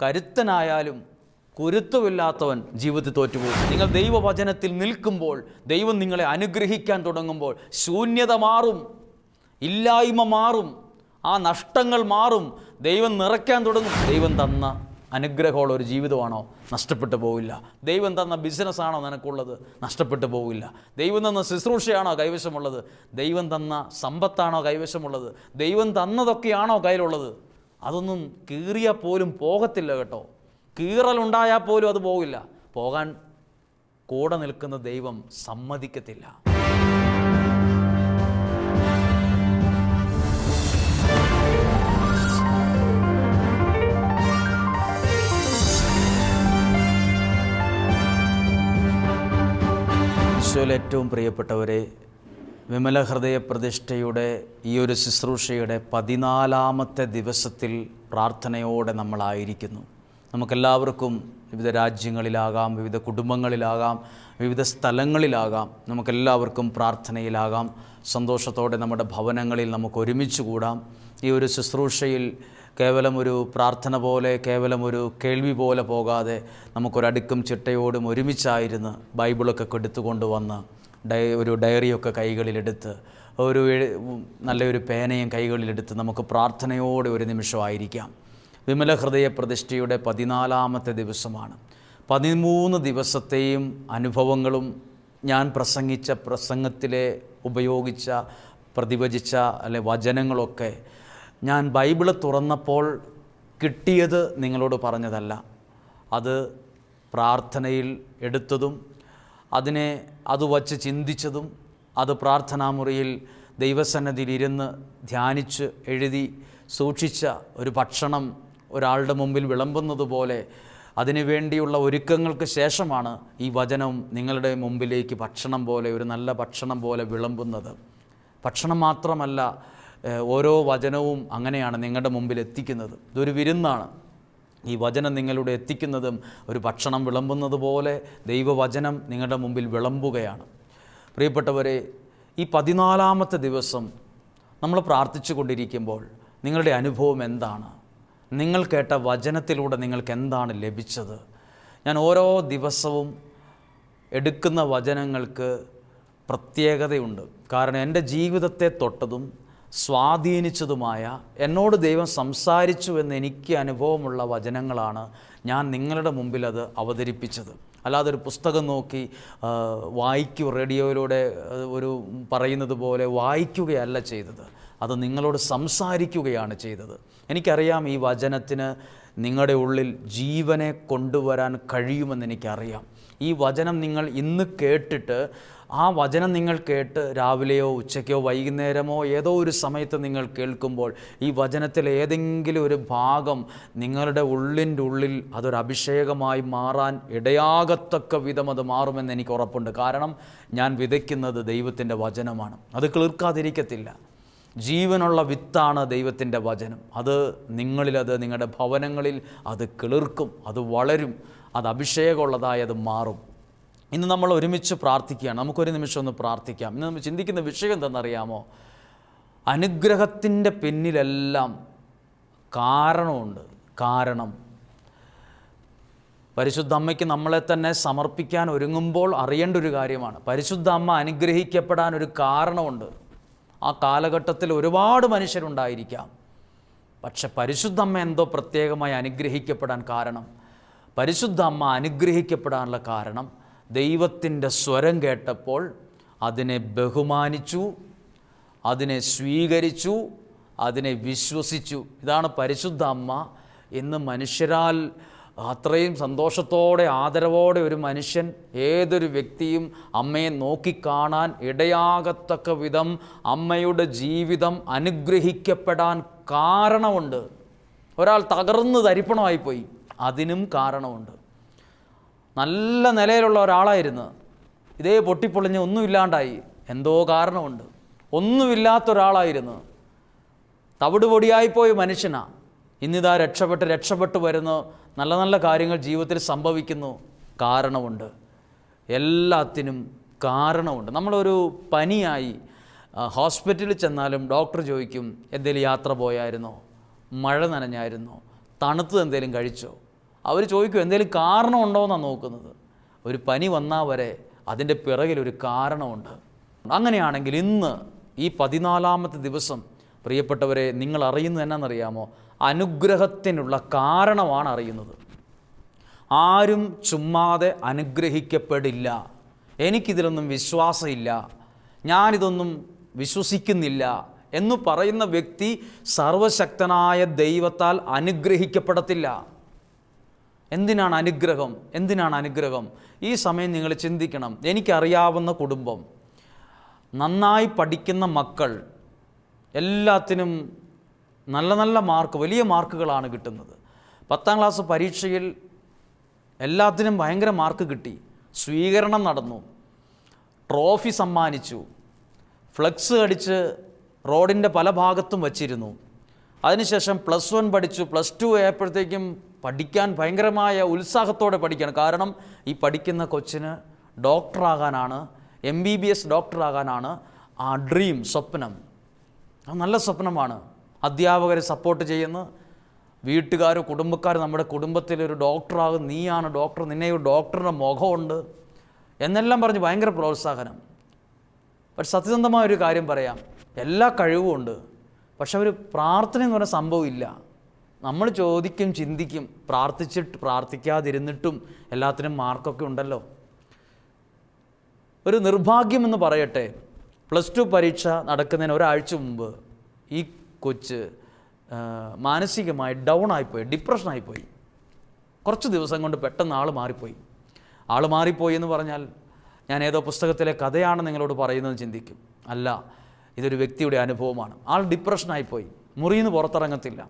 കരുത്തനായാലും കുരുത്തമില്ലാത്തവൻ ജീവിതത്തിൽ തോറ്റുപോകും. നിങ്ങൾ ദൈവവചനത്തിൽ നിൽക്കുമ്പോൾ, ദൈവം നിങ്ങളെ അനുഗ്രഹിക്കാൻ തുടങ്ങുമ്പോൾ ശൂന്യത മാറും, ഇല്ലായ്മ മാറും, ആ നഷ്ടങ്ങൾ മാറും, ദൈവം നിറയ്ക്കാൻ തുടങ്ങും. ദൈവം തന്ന അനുഗ്രഹമുള്ള ഒരു ജീവിതമാണോ? നഷ്ടപ്പെട്ടു പോവില്ല. ദൈവം തന്ന ബിസിനസ്സാണോ നിനക്കുള്ളത്? നഷ്ടപ്പെട്ടു പോവില്ല. ദൈവം തന്ന ശുശ്രൂഷയാണോ കൈവശമുള്ളത്? ദൈവം തന്ന സമ്പത്താണോ കൈവശമുള്ളത്? ദൈവം തന്നതൊക്കെയാണോ കയ്യിലുള്ളത്? അതൊന്നും കീറിയാൽ പോലും പോകത്തില്ല കേട്ടോ. കീറലുണ്ടായാൽ പോലും അത് പോകില്ല. പോകാൻ കൂടെ നിൽക്കുന്ന ദൈവം സമ്മതിക്കത്തില്ല. ഈശോയിൽ ഏറ്റവും പ്രിയപ്പെട്ടവരെ, വിമല ഹൃദയ പ്രതിഷ്ഠയുടെ ഈ ഒരു ശുശ്രൂഷയുടെ 14-ാമത്തെ ദിവസത്തിൽ പ്രാർത്ഥനയോടെ നമ്മളായിരിക്കുന്നു. നമുക്കെല്ലാവർക്കും വിവിധ രാജ്യങ്ങളിലാകാം, വിവിധ കുടുംബങ്ങളിലാകാം, വിവിധ സ്ഥലങ്ങളിലാകാം, നമുക്കെല്ലാവർക്കും പ്രാർത്ഥനയിലാകാം. സന്തോഷത്തോടെ നമ്മുടെ ഭവനങ്ങളിൽ നമുക്ക് ഒരുമിച്ച് കൂടാം. ഈ ഒരു ശുശ്രൂഷയിൽ കേവലം ഒരു പ്രാർത്ഥന പോലെ, കേവലം ഒരു കേൾവി പോലെ പോകാതെ നമുക്കൊരടുക്കും ചിട്ടയോടും ഒരുമിച്ചായിരുന്ന് ബൈബിളൊക്കെ എടുത്തുകൊണ്ട് വന്ന് ഒരു ഡയറിയൊക്കെ കൈകളിലെടുത്ത്, നല്ലൊരു പേനയും കൈകളിലെടുത്ത് നമുക്ക് പ്രാർത്ഥനയോടെ ഒരു നിമിഷമായിരിക്കാം. വിമല ഹൃദയ പ്രതിഷ്ഠയുടെ 14-ാമത്തെ ദിവസമാണ്. 13 ദിവസത്തെയും അനുഭവങ്ങളും ഞാൻ പ്രസംഗിച്ച പ്രസംഗത്തിലെ ഉപയോഗിച്ച പ്രതിവചിച്ച വചനങ്ങളൊക്കെ ഞാൻ ബൈബിള് തുറന്നപ്പോൾ കിട്ടിയത് നിങ്ങളോട് പറഞ്ഞതല്ല. അത് പ്രാർത്ഥനയിൽ എടുത്തതും അത് വച്ച് ചിന്തിച്ചതും, അത് പ്രാർത്ഥനാമുറിയിൽ ദൈവസന്നിധിയിൽ ഇരുന്ന് ധ്യാനിച്ച് എഴുതി സൂക്ഷിച്ച ഒരു ഭക്ഷണം ഒരാളുടെ മുമ്പിൽ വിളമ്പുന്നത് പോലെ അതിനു വേണ്ടിയുള്ള ഒരുക്കങ്ങൾക്ക് ശേഷമാണ് ഈ വചനം നിങ്ങളുടെ മുമ്പിലേക്ക് ഭക്ഷണം പോലെ, ഒരു നല്ല ഭക്ഷണം പോലെ വിളമ്പുന്നത്. ഭക്ഷണം മാത്രമല്ല, ഓരോ വചനവും അങ്ങനെയാണ് നിങ്ങളുടെ മുമ്പിൽ എത്തിക്കുന്നത്. ഇതൊരു വിരുന്നാണ്. ഈ വചനം നിങ്ങളുടെ എത്തിക്കുന്നതും ഒരു ഭക്ഷണം വിളമ്പുന്നത് പോലെ ദൈവവചനം നിങ്ങളുടെ മുമ്പിൽ വിളമ്പുകയാണ്. പ്രിയപ്പെട്ടവരെ, ഈ 14-ാമത്തെ ദിവസം നമ്മൾ പ്രാർത്ഥിച്ചു കൊണ്ടിരിക്കുമ്പോൾ നിങ്ങളുടെ അനുഭവം എന്താണ്? നിങ്ങൾ കേട്ട വചനത്തിലൂടെ നിങ്ങൾക്ക് എന്താണ് ലഭിച്ചത്? ഞാൻ ഓരോ ദിവസവും എടുക്കുന്ന വചനങ്ങൾക്ക് പ്രത്യേകതയുണ്ട്. കാരണം എൻ്റെ ജീവിതത്തെ തൊട്ടതും സ്വാധീനിച്ചതുമായ, എന്നോട് ദൈവം സംസാരിച്ചു എന്ന് എനിക്ക് അനുഭവമുള്ള വചനങ്ങളാണ് ഞാൻ നിങ്ങളുടെ മുമ്പിൽ അത് അവതരിപ്പിച്ചത്. അല്ലാതെ ഒരു പുസ്തകം നോക്കി റേഡിയോയിലൂടെ ഒരു പറയുന്നത് പോലെ വായിക്കുകയല്ല ചെയ്തത്. അത് നിങ്ങളോട് സംസാരിക്കുകയാണ് ചെയ്തത്. എനിക്കറിയാം ഈ വചനത്തിന് നിങ്ങളുടെ ഉള്ളിൽ ജീവനെ കൊണ്ടുവരാൻ കഴിയുമെന്ന് എനിക്കറിയാം. ഈ വചനം നിങ്ങൾ ഇന്ന് കേട്ടിട്ട്, ആ വചനം നിങ്ങൾ കേട്ട് രാവിലെയോ ഉച്ചയ്ക്കോ വൈകുന്നേരമോ ഏതോ ഒരു സമയത്ത് നിങ്ങൾ കേൾക്കുമ്പോൾ ഈ വചനത്തിൽ ഏതെങ്കിലും ഒരു ഭാഗം നിങ്ങളുടെ ഉള്ളിൻ്റെ ഉള്ളിൽ അതൊരു അഭിഷേകമായി മാറാൻ ഇടയാകത്തക്ക വിധം അത് മാറുമെന്ന് എനിക്ക് ഉറപ്പുണ്ട്. കാരണം ഞാൻ വിതയ്ക്കുന്നത് ദൈവത്തിൻ്റെ വചനമാണ്. അത് കിളിർക്കാതിരിക്കത്തില്ല. ജീവനുള്ള വിത്താണ് ദൈവത്തിൻ്റെ വചനം. അത് നിങ്ങളുടെ ഭവനങ്ങളിൽ അത് കിളിർക്കും, അത് വളരും, അത് അഭിഷേകമുള്ളതായി അത് മാറും. ഇന്ന് നമ്മൾ ഒരുമിച്ച് പ്രാർത്ഥിക്കുകയാണ്. നമുക്കൊരു നിമിഷം ഒന്ന് പ്രാർത്ഥിക്കാം. ഇന്ന് നമ്മൾ ചിന്തിക്കുന്ന വിഷയം എന്തെന്നറിയാമോ? അനുഗ്രഹത്തിൻ്റെ പിന്നിലെല്ലാം കാരണമുണ്ട്. കാരണം പരിശുദ്ധ അമ്മയ്ക്ക് നമ്മളെ തന്നെ സമർപ്പിക്കാൻ ഒരുങ്ങുമ്പോൾ അറിയേണ്ട ഒരു കാര്യമാണ്. പരിശുദ്ധ അമ്മ അനുഗ്രഹിക്കപ്പെടാൻ ഒരു കാരണമുണ്ട്. ആ കാലഘട്ടത്തിൽ ഒരുപാട് മനുഷ്യരുണ്ടായിരിക്കാം. പക്ഷെ പരിശുദ്ധ അമ്മ എന്തോ പ്രത്യേകമായി അനുഗ്രഹിക്കപ്പെടാൻ കാരണം, പരിശുദ്ധ അമ്മ അനുഗ്രഹിക്കപ്പെടാനുള്ള കാരണം ദൈവത്തിൻ്റെ സ്വരം കേട്ടപ്പോൾ അതിനെ ബഹുമാനിച്ചു, അതിനെ സ്വീകരിച്ചു, അതിനെ വിശ്വസിച്ചു. ഇതാണ് പരിശുദ്ധ അമ്മ. ഇന്ന് മനുഷ്യരാൽ അത്രയും സന്തോഷത്തോടെ ആദരവോടെ ഒരു മനുഷ്യൻ, ഏതൊരു വ്യക്തിയും അമ്മയെ നോക്കിക്കാണാൻ ഇടയാകത്തക്ക വിധം അമ്മയുടെ ജീവിതം അനുഗ്രഹിക്കപ്പെടാൻ കാരണമുണ്ട്. ഒരാൾ തകർന്ന് തരിപ്പണമായിപ്പോയി, അതിനും കാരണമുണ്ട്. നല്ല നിലയിലുള്ള ഒരാളായിരുന്നു, ഇതേ പൊട്ടിപ്പൊളിഞ്ഞ് ഒന്നുമില്ലാണ്ടായി, എന്തോ കാരണമുണ്ട്. ഒന്നുമില്ലാത്തൊരാളായിരുന്നു, തവിട് പൊടിയായിപ്പോയ മനുഷ്യനാണ്. ഇന്നിതാ രക്ഷപ്പെട്ട് വരുന്നു, നല്ല നല്ല കാര്യങ്ങൾ ജീവിതത്തിൽ സംഭവിക്കുന്നു. കാരണമുണ്ട്, എല്ലാത്തിനും കാരണമുണ്ട്. നമ്മളൊരു പനിയായി ഹോസ്പിറ്റലിൽ ചെന്നാലും ഡോക്ടർ ചോദിക്കും, എന്തെങ്കിലും യാത്ര പോയായിരുന്നോ, മഴ നനഞ്ഞായിരുന്നോ, തണുത്തത് എന്തെങ്കിലും കഴിച്ചോ? അവർ ചോദിക്കും എന്തെങ്കിലും കാരണമുണ്ടോ എന്നാണ് നോക്കുന്നത്. ഒരു പനി വന്നാൽ വരെ അതിൻ്റെ പിറകിലൊരു കാരണമുണ്ട്. അങ്ങനെയാണെങ്കിൽ ഇന്ന് ഈ 14-ാമത്തെ ദിവസം പ്രിയപ്പെട്ടവരെ, നിങ്ങൾ അറിയുന്നത് എന്നാണെന്നറിയാമോ? അനുഗ്രഹത്തിനുള്ള കാരണമാണ് അറിയുന്നത്. ആരും ചുമ്മാതെ അനുഗ്രഹിക്കപ്പെടില്ല. എനിക്കിതിലൊന്നും വിശ്വാസമില്ല, ഞാനിതൊന്നും വിശ്വസിക്കുന്നില്ല എന്ന് പറയുന്ന വ്യക്തി സർവശക്തനായ ദൈവത്താൽ അനുഗ്രഹിക്കപ്പെടത്തില്ല. എന്തിനാണ് അനുഗ്രഹം? എന്തിനാണ് അനുഗ്രഹം? ഈ സമയം നിങ്ങൾ ചിന്തിക്കണം. എനിക്കറിയാവുന്ന കുടുംബം, നന്നായി പഠിക്കുന്ന മക്കൾ, എല്ലാത്തിനും നല്ല നല്ല മാർക്ക്, വലിയ മാർക്കുകളാണ് കിട്ടുന്നത്. 10ാം ക്ലാസ് പരീക്ഷയിൽ എല്ലാത്തിനും ഭയങ്കര മാർക്ക് കിട്ടി. സ്വീകരണം നടന്നു, ട്രോഫി സമ്മാനിച്ചു, ഫ്ലെക്സ് അടിച്ച് റോഡിൻ്റെ പല ഭാഗത്തും വച്ചിരുന്നു. അതിനുശേഷം +1 പഠിച്ചു. +2 ആയപ്പോഴത്തേക്കും പഠിക്കാൻ ഭയങ്കരമായ ഉത്സാഹത്തോടെ പഠിക്കണം. കാരണം ഈ പഠിക്കുന്ന കൊച്ചിന് ഡോക്ടറാകാനാണ്, MBBS ഡോക്ടറാകാനാണ് ആ ഡ്രീം, സ്വപ്നം. അത് നല്ല സ്വപ്നമാണ്. അധ്യാപകർ സപ്പോർട്ട് ചെയ്യുന്നു, വീട്ടുകാർ, കുടുംബക്കാർ, നമ്മുടെ കുടുംബത്തിലൊരു ഡോക്ടറാകും, നീയാണ് ഡോക്ടർ, നിന്നെ ഒരു ഡോക്ടറുടെ മുഖമുണ്ട് എന്നെല്ലാം പറഞ്ഞ് ഭയങ്കര പ്രോത്സാഹനം. പക്ഷെ സത്യസന്ധമായൊരു കാര്യം പറയാം, എല്ലാ കഴിവും ഉണ്ട്, പക്ഷെ ഒരു പ്രാർത്ഥന എന്ന് പറഞ്ഞ സംഭവമില്ല. നമ്മൾ ചോദിക്കും, ചിന്തിക്കും, പ്രാർത്ഥിക്കാതിരുന്നിട്ടും എല്ലാത്തിനും മാർക്കൊക്കെ ഉണ്ടല്ലോ. ഒരു നിർഭാഗ്യമെന്ന് പറയട്ടെ, +2 പരീക്ഷ നടക്കുന്നതിന് ഒരാഴ്ച മുമ്പ് ഈ കൊച്ച് മാനസികമായി ഡൗൺ ആയിപ്പോയി, ഡിപ്രഷനായിപ്പോയി. കുറച്ച് ദിവസം കൊണ്ട് പെട്ടെന്ന് ആൾ മാറിപ്പോയി. ആൾ മാറിപ്പോയി എന്ന് പറഞ്ഞാൽ ഞാൻ ഏതോ പുസ്തകത്തിലെ കഥയാണ് നിങ്ങളോട് പറയുന്നത് ചിന്തിക്കും. അല്ല, ഇതൊരു വ്യക്തിയുടെ അനുഭവമാണ്. ആൾ ഡിപ്രഷനായിപ്പോയി, മുറിയിൽ നിന്ന് പുറത്തിറങ്ങത്തില്ല,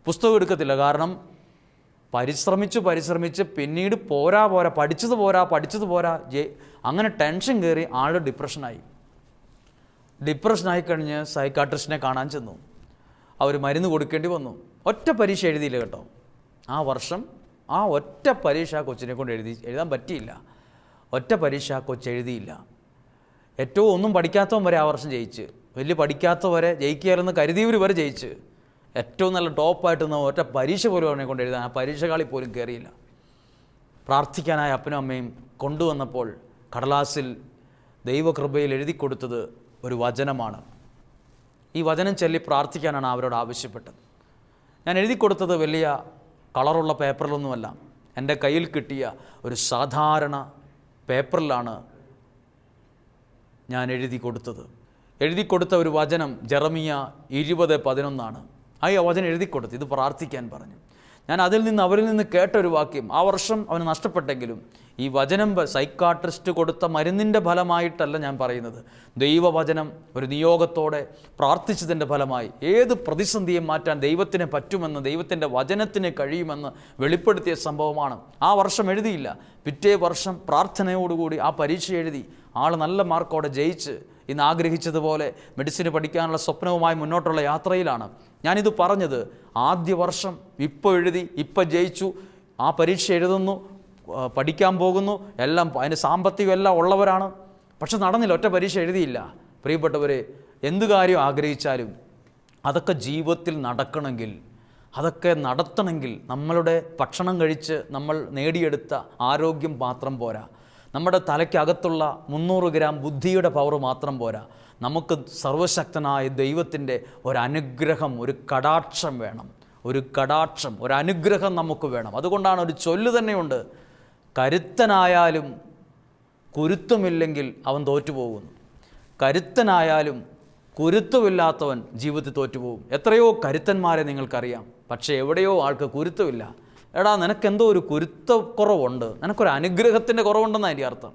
പുസ്തകം എടുക്കത്തില്ല. കാരണം പരിശ്രമിച്ച് പിന്നീട് പഠിച്ചത് പോരാ അങ്ങനെ ടെൻഷൻ കയറി ആൾ ഡിപ്രഷനായി കഴിഞ്ഞ് സൈക്കാട്രിസ്റ്റിനെ കാണാൻ ചെന്നു. അവർ മരുന്ന് കൊടുക്കേണ്ടി വന്നു. ഒറ്റ പരീക്ഷ എഴുതിയില്ല കേട്ടോ. ആ വർഷം ആ ഒറ്റ പരീക്ഷ കൊച്ചിനെ കൊണ്ട് എഴുതാൻ പറ്റിയില്ല. ഒറ്റ പരീക്ഷ കൊച്ചെഴുതിയില്ല. ഏറ്റവും ഒന്നും പഠിക്കാത്തവൻ വരെ ആ വർഷം ജയിച്ച്, വലിയ പഠിക്കാത്തവരെ ജയിക്കുകയാണെന്ന് കരുതിയവർ വരെ ജയിച്ച്, ഏറ്റവും നല്ല ടോപ്പായിട്ട് ഒറ്റ പരീക്ഷ പോലും അവനെ കൊണ്ട് എഴുതാൻ, ആ പരീക്ഷകളിൽ പോലും കയറിയില്ല. പ്രാർത്ഥിക്കാനായ അപ്പനും അമ്മയും കൊണ്ടുവന്നപ്പോൾ കടലാസിൽ ദൈവകൃപയിൽ എഴുതി കൊടുത്തത് ഒരു വചനമാണ്. ഈ വചനം ചൊല്ലി പ്രാർത്ഥിക്കാനാണ് അവരോട് ആവശ്യപ്പെട്ടത്. ഞാൻ എഴുതി കൊടുത്തത് വലിയ കളറുള്ള പേപ്പറിലൊന്നുമല്ല, എൻ്റെ കയ്യിൽ കിട്ടിയ ഒരു സാധാരണ പേപ്പറിലാണ് ഞാൻ എഴുതി കൊടുത്ത ഒരു വചനം ജെറമിയ 20:11 ആ വചനം എഴുതി കൊടുത്തു. ഇത് പ്രാർത്ഥിക്കാൻ പറഞ്ഞു. ഞാൻ അവരിൽ നിന്ന് കേട്ടൊരു വാക്യം, ആ വർഷം അവന് നഷ്ടപ്പെട്ടെങ്കിലും ഈ വചനം സൈക്കാട്രിസ്റ്റ് കൊടുത്ത മരുന്നിൻ്റെ ഫലമായിട്ടല്ല ഞാൻ പറയുന്നത്, ദൈവവചനം ഒരു നിയോഗത്തോടെ പ്രാർത്ഥിച്ചതിൻ്റെ ഫലമായി ഏത് പ്രതിസന്ധിയെ മാറ്റാൻ ദൈവത്തിന് പറ്റുമെന്ന്, ദൈവത്തിൻ്റെ വചനത്തിന് കഴിയുമെന്ന് വെളിപ്പെടുത്തിയ സംഭവമാണ്. ആ വർഷം എഴുതിയില്ല, പിറ്റേ വർഷം പ്രാർത്ഥനയോടുകൂടി ആ പരീക്ഷ എഴുതി ആൾ നല്ല മാർക്കോടെ ജയിച്ച് ഇന്ന് ആഗ്രഹിച്ചതുപോലെ മെഡിസിന് പഠിക്കാനുള്ള സ്വപ്നവുമായി മുന്നോട്ടുള്ള യാത്രയിലാണ്. ഞാനിത് പറഞ്ഞത് ആദ്യ വർഷം ഇപ്പോൾ എഴുതി, ഇപ്പോൾ ജയിച്ചു, ആ പരീക്ഷ എഴുതുന്നു, പഠിക്കാൻ പോകുന്നു, എല്ലാം അതിന് സാമ്പത്തികം എല്ലാം ഉള്ളവരാണ്. പക്ഷെ നടന്നില്ല, ഒറ്റ പരീക്ഷ എഴുതിയില്ല. പ്രിയപ്പെട്ടവരെ, എന്ത് കാര്യം ആഗ്രഹിച്ചാലും അതൊക്കെ ജീവിതത്തിൽ നടക്കണമെങ്കിൽ, അതൊക്കെ നടത്തണമെങ്കിൽ നമ്മളുടെ ഭക്ഷണം കഴിച്ച് നമ്മൾ നേടിയെടുത്ത ആരോഗ്യം മാത്രം പോരാ, നമ്മുടെ തലയ്ക്കകത്തുള്ള 300 ഗ്രാം ബുദ്ധിയുടെ പവർ മാത്രം പോരാ, നമുക്ക് സർവശക്തനായ ദൈവത്തിൻ്റെ ഒരനുഗ്രഹം, ഒരു കടാക്ഷം വേണം. ഒരു അനുഗ്രഹം നമുക്ക് വേണം. അതുകൊണ്ടാണ് ഒരു ചൊല്ല് തന്നെയുണ്ട്, കരുത്തനായാലും കുരുത്തമില്ലെങ്കിൽ അവൻ തോറ്റുപോകുന്നു. കരുത്തനായാലും കുരുത്തമില്ലാത്തവൻ ജീവിതത്തിൽ തോറ്റുപോകും. എത്രയോ കരുത്തന്മാരെ നിങ്ങൾക്കറിയാം, പക്ഷേ എവിടെയോ ആൾക്ക് കുരുത്തമില്ല. എടാ, നിനക്കെന്തോ ഒരു കുരുത്തക്കുറവുണ്ട്, നിനക്കൊരു അനുഗ്രഹത്തിൻ്റെ കുറവുണ്ടെന്നാണ് എൻ്റെ അർത്ഥം.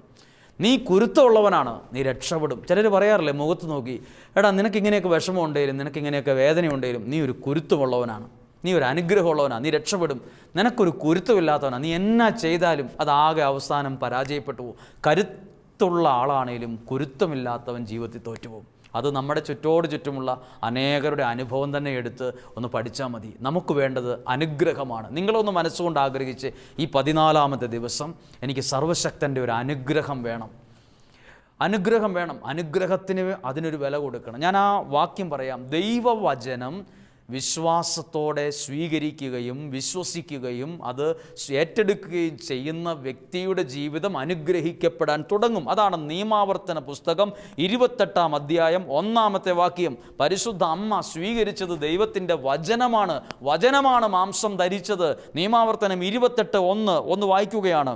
നീ കുരുത്തമുള്ളവനാണ്, നീ രക്ഷപ്പെടും. ചിലർ പറയാറില്ലേ, മുഖത്ത് നോക്കി, എടാ നിനക്കിങ്ങനെയൊക്കെ വിഷമം ഉണ്ടെങ്കിലും, നിനക്കിങ്ങനെയൊക്കെ വേദന ഉണ്ടെങ്കിലും നീ ഒരു കുരുത്തമുള്ളവനാണ്, നീ ഒരു അനുഗ്രഹമുള്ളവനാണ്, നീ രക്ഷപ്പെടും. നിനക്കൊരു കുരുത്തമില്ലാത്തവനാണ്, നീ എന്നാ ചെയ്താലും അതാകെ അവസാനം പരാജയപ്പെട്ടു പോകും. കരുത്തുള്ള ആളാണേലും കുരുത്തമില്ലാത്തവൻ ജീവിതത്തിൽ തോറ്റുപോകും. അത് നമ്മുടെ ചുറ്റുമുള്ള അനേകരുടെ അനുഭവം തന്നെ എടുത്ത് ഒന്ന് പഠിച്ചാൽ മതി. നമുക്ക് വേണ്ടത് അനുഗ്രഹമാണ്. നിങ്ങളൊന്ന് മനസ്സുകൊണ്ട് ആഗ്രഹിച്ച് ഈ 14-ാമത്തെ ദിവസം എനിക്ക് സർവശക്തൻ്റെ ഒരു അനുഗ്രഹം വേണം. അനുഗ്രഹത്തിന് അതിനൊരു വില കൊടുക്കണം. ഞാൻ ആ വാക്യം പറയാം. ദൈവവചനം വിശ്വാസത്തോടെ സ്വീകരിക്കുകയും വിശ്വസിക്കുകയും അത് ഏറ്റെടുക്കുകയും ചെയ്യുന്ന വ്യക്തിയുടെ ജീവിതം അനുഗ്രഹിക്കപ്പെടാൻ തുടങ്ങും. അതാണ് നിയമാവർത്തന പുസ്തകം 28-ാം അധ്യായം 1-ാമത്തെ വാക്യം. പരിശുദ്ധ അമ്മ സ്വീകരിച്ചത് ദൈവത്തിൻ്റെ വചനമാണ്. വചനമാണ് മാംസം ധരിച്ചത്. നിയമാവർത്തനം 28:1 ഒന്ന് വായിക്കുകയാണ്.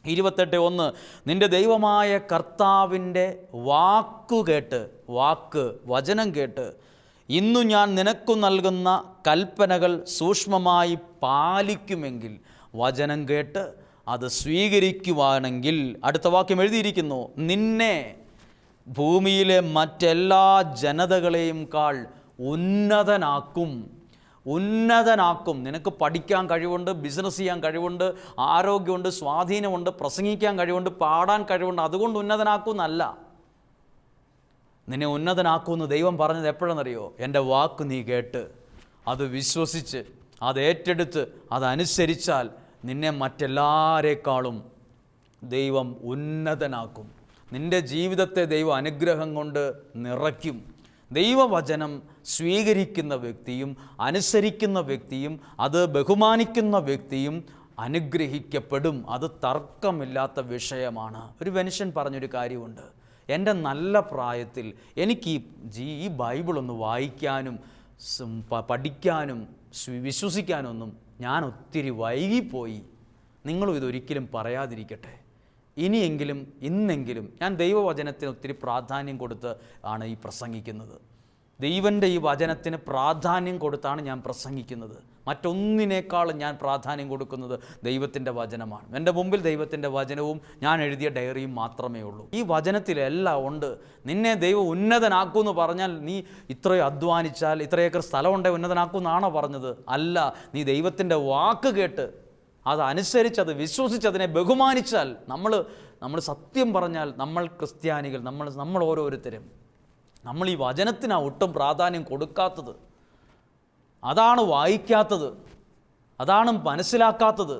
28:1 നിന്റെ ദൈവമായ കർത്താവിൻ്റെ വചനം കേട്ട് ഇന്നു ഞാൻ നിനക്കു നൽകുന്ന കൽപ്പനകൾ സൂക്ഷ്മമായി പാലിക്കുമെങ്കിൽ, വചനം കേട്ട് അത് സ്വീകരിക്കുവാണെങ്കിൽ, അടുത്ത വാക്യം എഴുതിയിരിക്കുന്നു, നിന്നെ ഭൂമിയിലെ മറ്റെല്ലാ ജനതകളെയും കാൾ ഉന്നതനാക്കും. നിനക്ക് പഠിക്കാൻ കഴിവുണ്ട്, ബിസിനസ് ചെയ്യാൻ കഴിവുണ്ട്, ആരോഗ്യമുണ്ട്, സ്വാധീനമുണ്ട്, പ്രസംഗിക്കാൻ കഴിവുണ്ട്, പാടാൻ കഴിവുണ്ട്, അതുകൊണ്ട് ഉന്നതനാക്കുമെന്നല്ല. നിന്നെ ഉന്നതനാക്കുമെന്ന് ദൈവം പറഞ്ഞത് എപ്പോഴെന്നറിയോ? എൻ്റെ വാക്ക് നീ കേട്ട് അത് വിശ്വസിച്ച് അത് ഏറ്റെടുത്ത് അതനുസരിച്ചാൽ നിന്നെ മറ്റെല്ലാവരേക്കാളും ദൈവം ഉന്നതനാക്കും. നിൻ്റെ ജീവിതത്തെ ദൈവം അനുഗ്രഹം കൊണ്ട് നിറയ്ക്കും. ദൈവവചനം സ്വീകരിക്കുന്ന വ്യക്തിയും അനുസരിക്കുന്ന വ്യക്തിയും അത് ബഹുമാനിക്കുന്ന വ്യക്തിയും അനുഗ്രഹിക്കപ്പെടും. അത് തർക്കമില്ലാത്ത വിഷയമാണ്. ഒരു മനുഷ്യൻ പറഞ്ഞൊരു കാര്യമുണ്ട്, എൻ്റെ നല്ല പ്രായത്തിൽ എനിക്ക് ഈ ബൈബിളൊന്ന് വായിക്കാനും പഠിക്കാനും വിശ്വസിക്കാനൊന്നും ഞാൻ ഒത്തിരി വൈകിപ്പോയി. നിങ്ങളും ഇതൊരിക്കലും പറയാതിരിക്കട്ടെ. ഇന്നെങ്കിലും ഞാൻ ദൈവവചനത്തിന് ഒത്തിരി പ്രാധാന്യം കൊടുത്ത് ആണ് ഈ പ്രസംഗിക്കുന്നത്. ദൈവൻ്റെ ഈ വചനത്തിന് പ്രാധാന്യം കൊടുത്താണ് ഞാൻ പ്രസംഗിക്കുന്നത്. മറ്റൊന്നിനേക്കാളും ഞാൻ പ്രാധാന്യം കൊടുക്കുന്നത് ദൈവത്തിൻ്റെ വചനമാണ്. എൻ്റെ മുമ്പിൽ ദൈവത്തിൻ്റെ വചനവും ഞാൻ എഴുതിയ ഡയറിയും മാത്രമേ ഉള്ളൂ. ഈ വചനത്തിലെല്ലാം ഉണ്ട്. നിന്നെ ദൈവം ഉന്നതനാക്കുമെന്ന് പറഞ്ഞാൽ നീ ഇത്രയും അധ്വാനിച്ചാൽ, ഇത്രയേക്കർ സ്ഥലമുണ്ടെങ്കിൽ ഉന്നതനാക്കുമെന്നാണോ പറഞ്ഞത്? അല്ല. നീ ദൈവത്തിൻ്റെ വാക്ക് കേട്ട് അതനുസരിച്ച് അത് വിശ്വസിച്ചതിനെ ബഹുമാനിച്ചാൽ, നമ്മൾ സത്യം പറഞ്ഞാൽ നമ്മൾ ക്രിസ്ത്യാനികൾ, നമ്മൾ ഓരോരുത്തരും നമ്മൾ ഈ വചനത്തിനാണ് ഒട്ടും പ്രാധാന്യം കൊടുക്കാത്തത്. അതാണ് വായിക്കാത്തത്, അതാണ് മനസ്സിലാക്കാത്തത്.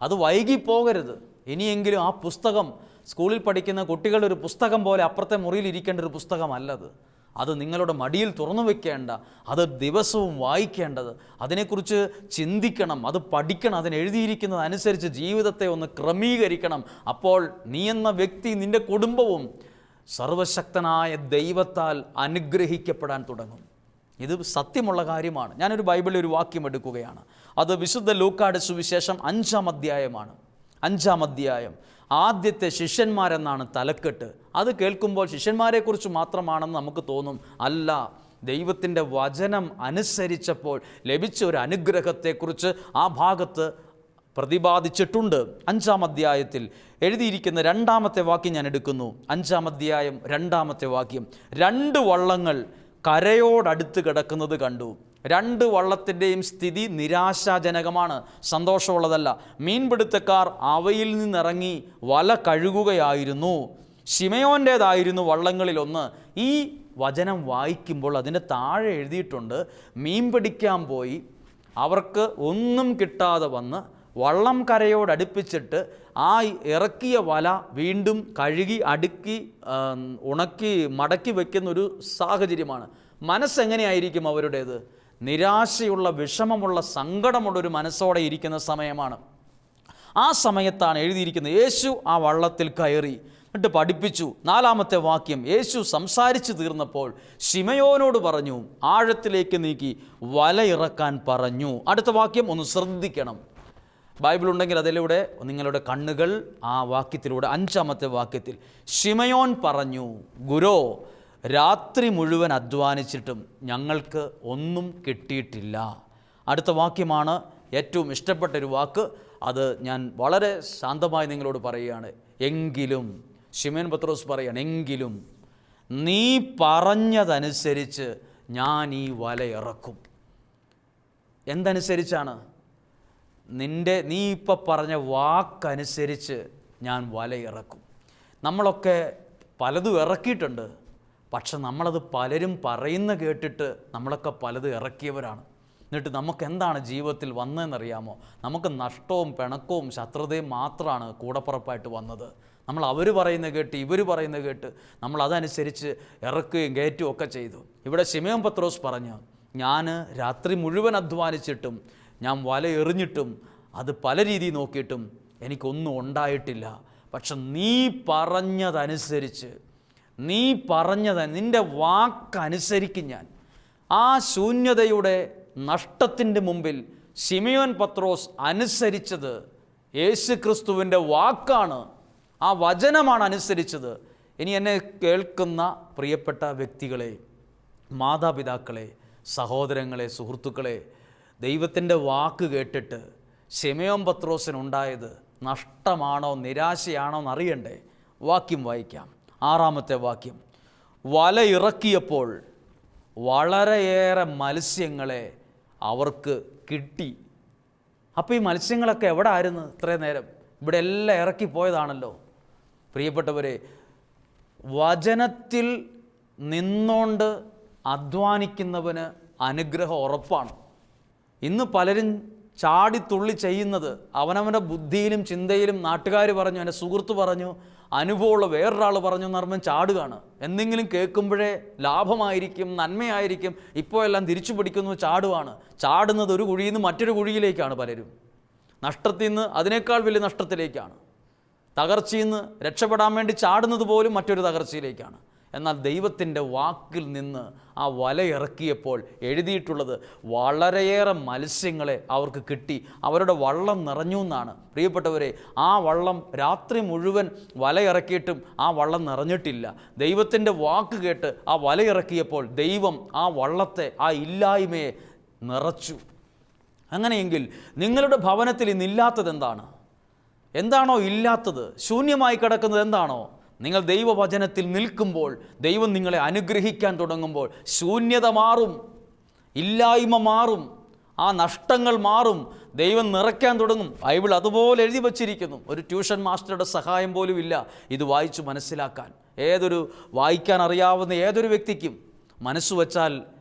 അത് വൈകിപ്പോകരുത്. ഇനിയെങ്കിലും ആ പുസ്തകം സ്കൂളിൽ പഠിക്കുന്ന കുട്ടികളുടെ ഒരു പുസ്തകം പോലെ അപ്പുറത്തെ മുറിയിൽ ഇരിക്കേണ്ട ഒരു പുസ്തകമല്ലത്. അത് നിങ്ങളുടെ മടിയിൽ തുറന്നു വയ്ക്കേണ്ട, അത് ദിവസവും വായിക്കേണ്ടത്, അതിനെക്കുറിച്ച് ചിന്തിക്കണം, അത് പഠിക്കണം, അതിനെഴുതിയിരിക്കുന്നത് അനുസരിച്ച് ജീവിതത്തെ ഒന്ന് ക്രമീകരിക്കണം. അപ്പോൾ നീ എന്ന വ്യക്തി, നിൻ്റെ കുടുംബവും സർവശക്തനായ ദൈവത്താൽ അനുഗ്രഹിക്കപ്പെടാൻ തുടങ്ങും. ഇത് സത്യമുള്ള കാര്യമാണ്. ഞാനൊരു ബൈബിളിൽ ഒരു വാക്യം എടുക്കുകയാണ്. അത് വിശുദ്ധ ലൂക്കായുടെ സുവിശേഷം 5-ാം അധ്യായമാണ്. 5-ാം അധ്യായം. ആദ്യത്തെ ശിഷ്യന്മാരെന്നാണ് തലക്കെട്ട്. അത് കേൾക്കുമ്പോൾ ശിഷ്യന്മാരെക്കുറിച്ച് മാത്രമാണെന്ന് നമുക്ക് തോന്നും. അല്ല, ദൈവത്തിൻ്റെ വചനം അനുസരിച്ചപ്പോൾ ലഭിച്ച ഒരു അനുഗ്രഹത്തെക്കുറിച്ച് ആ ഭാഗത്ത് പ്രതിപാദിച്ചിട്ടുണ്ട്. 5-ാം അധ്യായത്തിൽ എഴുതിയിരിക്കുന്ന 2-ാമത്തെ വാക്യം ഞാൻ എടുക്കുന്നു. 5-ാം അധ്യായം 2-ാമത്തെ വാക്യം. 2 വള്ളങ്ങൾ കരയോടടുത്ത് കിടക്കുന്നത് കണ്ടു. 2 വള്ളത്തിൻ്റെയും സ്ഥിതി നിരാശാജനകമാണ്, സന്തോഷമുള്ളതല്ല. മീൻപിടുത്തക്കാർ അവയിൽ നിന്നിറങ്ങി വല കഴുകുകയായിരുന്നു. ശിമയോൻ്റേതായിരുന്നു വള്ളങ്ങളിലൊന്ന്. ഈ വചനം വായിക്കുമ്പോൾ അതിൻ്റെ താഴെ എഴുതിയിട്ടുണ്ട്, മീൻ പിടിക്കാൻ പോയി അവർക്ക് ഒന്നും കിട്ടാതെ വന്ന് വള്ളം കരയോടടുപ്പിച്ചിട്ട് ആ ഇറക്കിയ വല വീണ്ടും കഴുകി അടുക്കി ഉണക്കി മടക്കി വയ്ക്കുന്നൊരു സാഹചര്യമാണ്. മനസ്സെങ്ങനെയായിരിക്കും അവരുടേത്? നിരാശയുള്ള, വിഷമമുള്ള, സങ്കടമുള്ളൊരു മനസ്സോടെ ഇരിക്കുന്ന സമയമാണ്. ആ സമയത്താണ് എഴുതിയിരിക്കുന്നത്, യേശു ആ വള്ളത്തിൽ കയറി എന്നിട്ട് പഠിപ്പിച്ചു. 4-ാമത്തെ വാക്യം. യേശു സംസാരിച്ചു തീർന്നപ്പോൾ ശിമയോനോട് പറഞ്ഞു, ആഴത്തിലേക്ക് നീക്കി വല ഇറക്കാൻ പറഞ്ഞു. അടുത്ത വാക്യം ഒന്ന് ശ്രദ്ധിക്കണം. ബൈബിൾ ഉണ്ടെങ്കിൽ അതിലൂടെ നിങ്ങളുടെ കണ്ണുകൾ ആ വാക്യത്തിലൂടെ 5-ാമത്തെ വാക്യത്തിൽ ശിമയോൻ പറഞ്ഞു, ഗുരോ, രാത്രി മുഴുവൻ അധ്വാനിച്ചിട്ടും ഞങ്ങൾക്ക് ഒന്നും കിട്ടിയിട്ടില്ല. അടുത്ത വാക്യമാണ് ഏറ്റവും ഇഷ്ടപ്പെട്ടൊരു വാക്ക്. അത് ഞാൻ വളരെ ശാന്തമായി നിങ്ങളോട് പറയുകയാണ്. എങ്കിലും, ശിമോൻ പത്രോസ് പറയുകയാണ്, എങ്കിലും നീ പറഞ്ഞതനുസരിച്ച് ഞാൻ ഈ വല ഇറക്കും. എന്തനുസരിച്ചാണ്? നീ ഇപ്പം പറഞ്ഞ വാക്കനുസരിച്ച് ഞാൻ വല ഇറക്കും. നമ്മളൊക്കെ പലതും ഇറക്കിയിട്ടുണ്ട്. പക്ഷെ നമ്മളത് പലരും പറയുന്ന കേട്ടിട്ട് നമ്മളൊക്കെ പലതും ഇറക്കിയവരാണ്. എന്നിട്ട് നമുക്ക് എന്താണ് ജീവിതത്തിൽ വന്നതെന്നറിയാമോ? നമുക്ക് നഷ്ടവും പിണക്കവും ശത്രുതയും മാത്രമാണ് കൂടപ്പുറപ്പായിട്ട് വന്നത്. നമ്മൾ അവർ പറയുന്നത് കേട്ട് ഇവർ പറയുന്നത് കേട്ട് നമ്മൾ അതനുസരിച്ച് ഇറക്കുകയും കയറ്റുകയും ഒക്കെ ചെയ്തു. ഇവിടെ ശിമയോൻ പത്രോസ് പറഞ്ഞു, ഞാൻ രാത്രി മുഴുവൻ അധ്വാനിച്ചിട്ടും ഞാൻ വല എറിഞ്ഞിട്ടും അത് പല രീതിയിൽ നോക്കിയിട്ടും എനിക്കൊന്നും ഉണ്ടായിട്ടില്ല. പക്ഷെ നീ പറഞ്ഞതനുസരിച്ച് നിൻ്റെ വാക്കനുസരിക്കും ഞാൻ. ആ ശൂന്യതയുടെ നഷ്ടത്തിൻ്റെ മുമ്പിൽ ശിമയോൻ പത്രോസ് അനുസരിച്ചത് യേശു ക്രിസ്തുവിൻ്റെ വാക്കാണ്, ആ വചനമാണ് അനുസരിച്ചത്. ഇനി എന്നെ കേൾക്കുന്ന പ്രിയപ്പെട്ട വ്യക്തികളെ, മാതാപിതാക്കളെ, സഹോദരങ്ങളെ, സുഹൃത്തുക്കളെ, ദൈവത്തിൻ്റെ വാക്ക് കേട്ടിട്ട് ശിമയോൻ പത്രോസിനുണ്ടായത് നഷ്ടമാണോ നിരാശയാണോ എന്നറിയണ്ടേ? വാക്യം വായിക്കാം. 6-ാമത്തെ വാക്യം. വല ഇറക്കിയപ്പോൾ വളരെയേറെ മത്സ്യങ്ങളെ അവർക്ക് കിട്ടി. അപ്പോൾ ഈ മത്സ്യങ്ങളൊക്കെ എവിടെ ആയിരുന്നു ഇത്രയും നേരം? ഇവിടെ എല്ലാം ഇറക്കിപ്പോയതാണല്ലോ. പ്രിയപ്പെട്ടവരെ, വചനത്തിൽ നിന്നുകൊണ്ട് അധ്വാനിക്കുന്നവന് അനുഗ്രഹം ഉറപ്പാണ്. ഇന്ന് പലരും ചാടിത്തുള്ളി ചെയ്യുന്നത് അവനവൻ്റെ ബുദ്ധിയിലും ചിന്തയിലും നാട്ടുകാർ പറഞ്ഞു, എൻ്റെ സുഹൃത്ത് പറഞ്ഞു, അനുഭവമുള്ള വേറൊരാൾ പറഞ്ഞു എന്ന് പറയുമ്പോൾ ചാടുകയാണ്. എന്തെങ്കിലും കേൾക്കുമ്പോഴേ ലാഭമായിരിക്കും, നന്മയായിരിക്കും, ഇപ്പോൾ എല്ലാം തിരിച്ചു പിടിക്കുന്നു, ചാടുവാണ്. ചാടുന്നത് ഒരു കുഴിയിൽ നിന്ന് മറ്റൊരു കുഴിയിലേക്കാണ്. പലരും നഷ്ടത്തിൽ നിന്ന് അതിനേക്കാൾ വലിയ നഷ്ടത്തിലേക്കാണ്. തകർച്ചയിൽ നിന്ന് രക്ഷപ്പെടാൻ വേണ്ടി ചാടുന്നത് പോലും മറ്റൊരു തകർച്ചയിലേക്കാണ്. എന്നാൽ ദൈവത്തിൻ്റെ വാക്കിൽ നിന്ന് ആ വല ഇറക്കിയപ്പോൾ എഴുതിയിട്ടുള്ളത് വളരെയേറെ മത്സ്യങ്ങളെ അവർക്ക് കിട്ടി. അവരുടെ വള്ളം നിറഞ്ഞു എന്നാണ്. പ്രിയപ്പെട്ടവരെ, ആ വള്ളം രാത്രി മുഴുവൻ വല ഇറക്കിയിട്ടും ആ വള്ളം നിറഞ്ഞിട്ടില്ല. ദൈവത്തിൻ്റെ വാക്ക് കേട്ട് ആ വല ഇറക്കിയപ്പോൾ ദൈവം ആ വള്ളത്തെ, ആ ഇല്ലായ്മയെ നിറച്ചു. അങ്ങനെയെങ്കിൽ നിങ്ങളുടെ ഭവനത്തിൽ ഇന്നില്ലാത്തത് എന്താണ്? എന്താണോ ഇല്ലാത്തത്, ശൂന്യമായി കിടക്കുന്നത് എന്താണോ? നിങ്ങൾ ദൈവവചനത്തിൽ നിൽക്കുമ്പോൾ, ദൈവം നിങ്ങളെ അനുഗ്രഹിക്കാൻ തുടങ്ങുമ്പോൾ ശൂന്യത മാറും, ഇല്ലായ്മ മാറും, ആ നഷ്ടങ്ങൾ മാറും, ദൈവം നിറയ്ക്കാൻ തുടങ്ങും. ബൈബിൾ അതുപോലെ എഴുതി വച്ചിരിക്കുന്നു. ഒരു ട്യൂഷൻ മാസ്റ്ററുടെ സഹായം പോലും ഇല്ല ഇത് വായിച്ചു മനസ്സിലാക്കാൻ. വായിക്കാൻ അറിയാവുന്ന ഏതൊരു വ്യക്തിക്കും മനസ്സ് വച്ചാൽ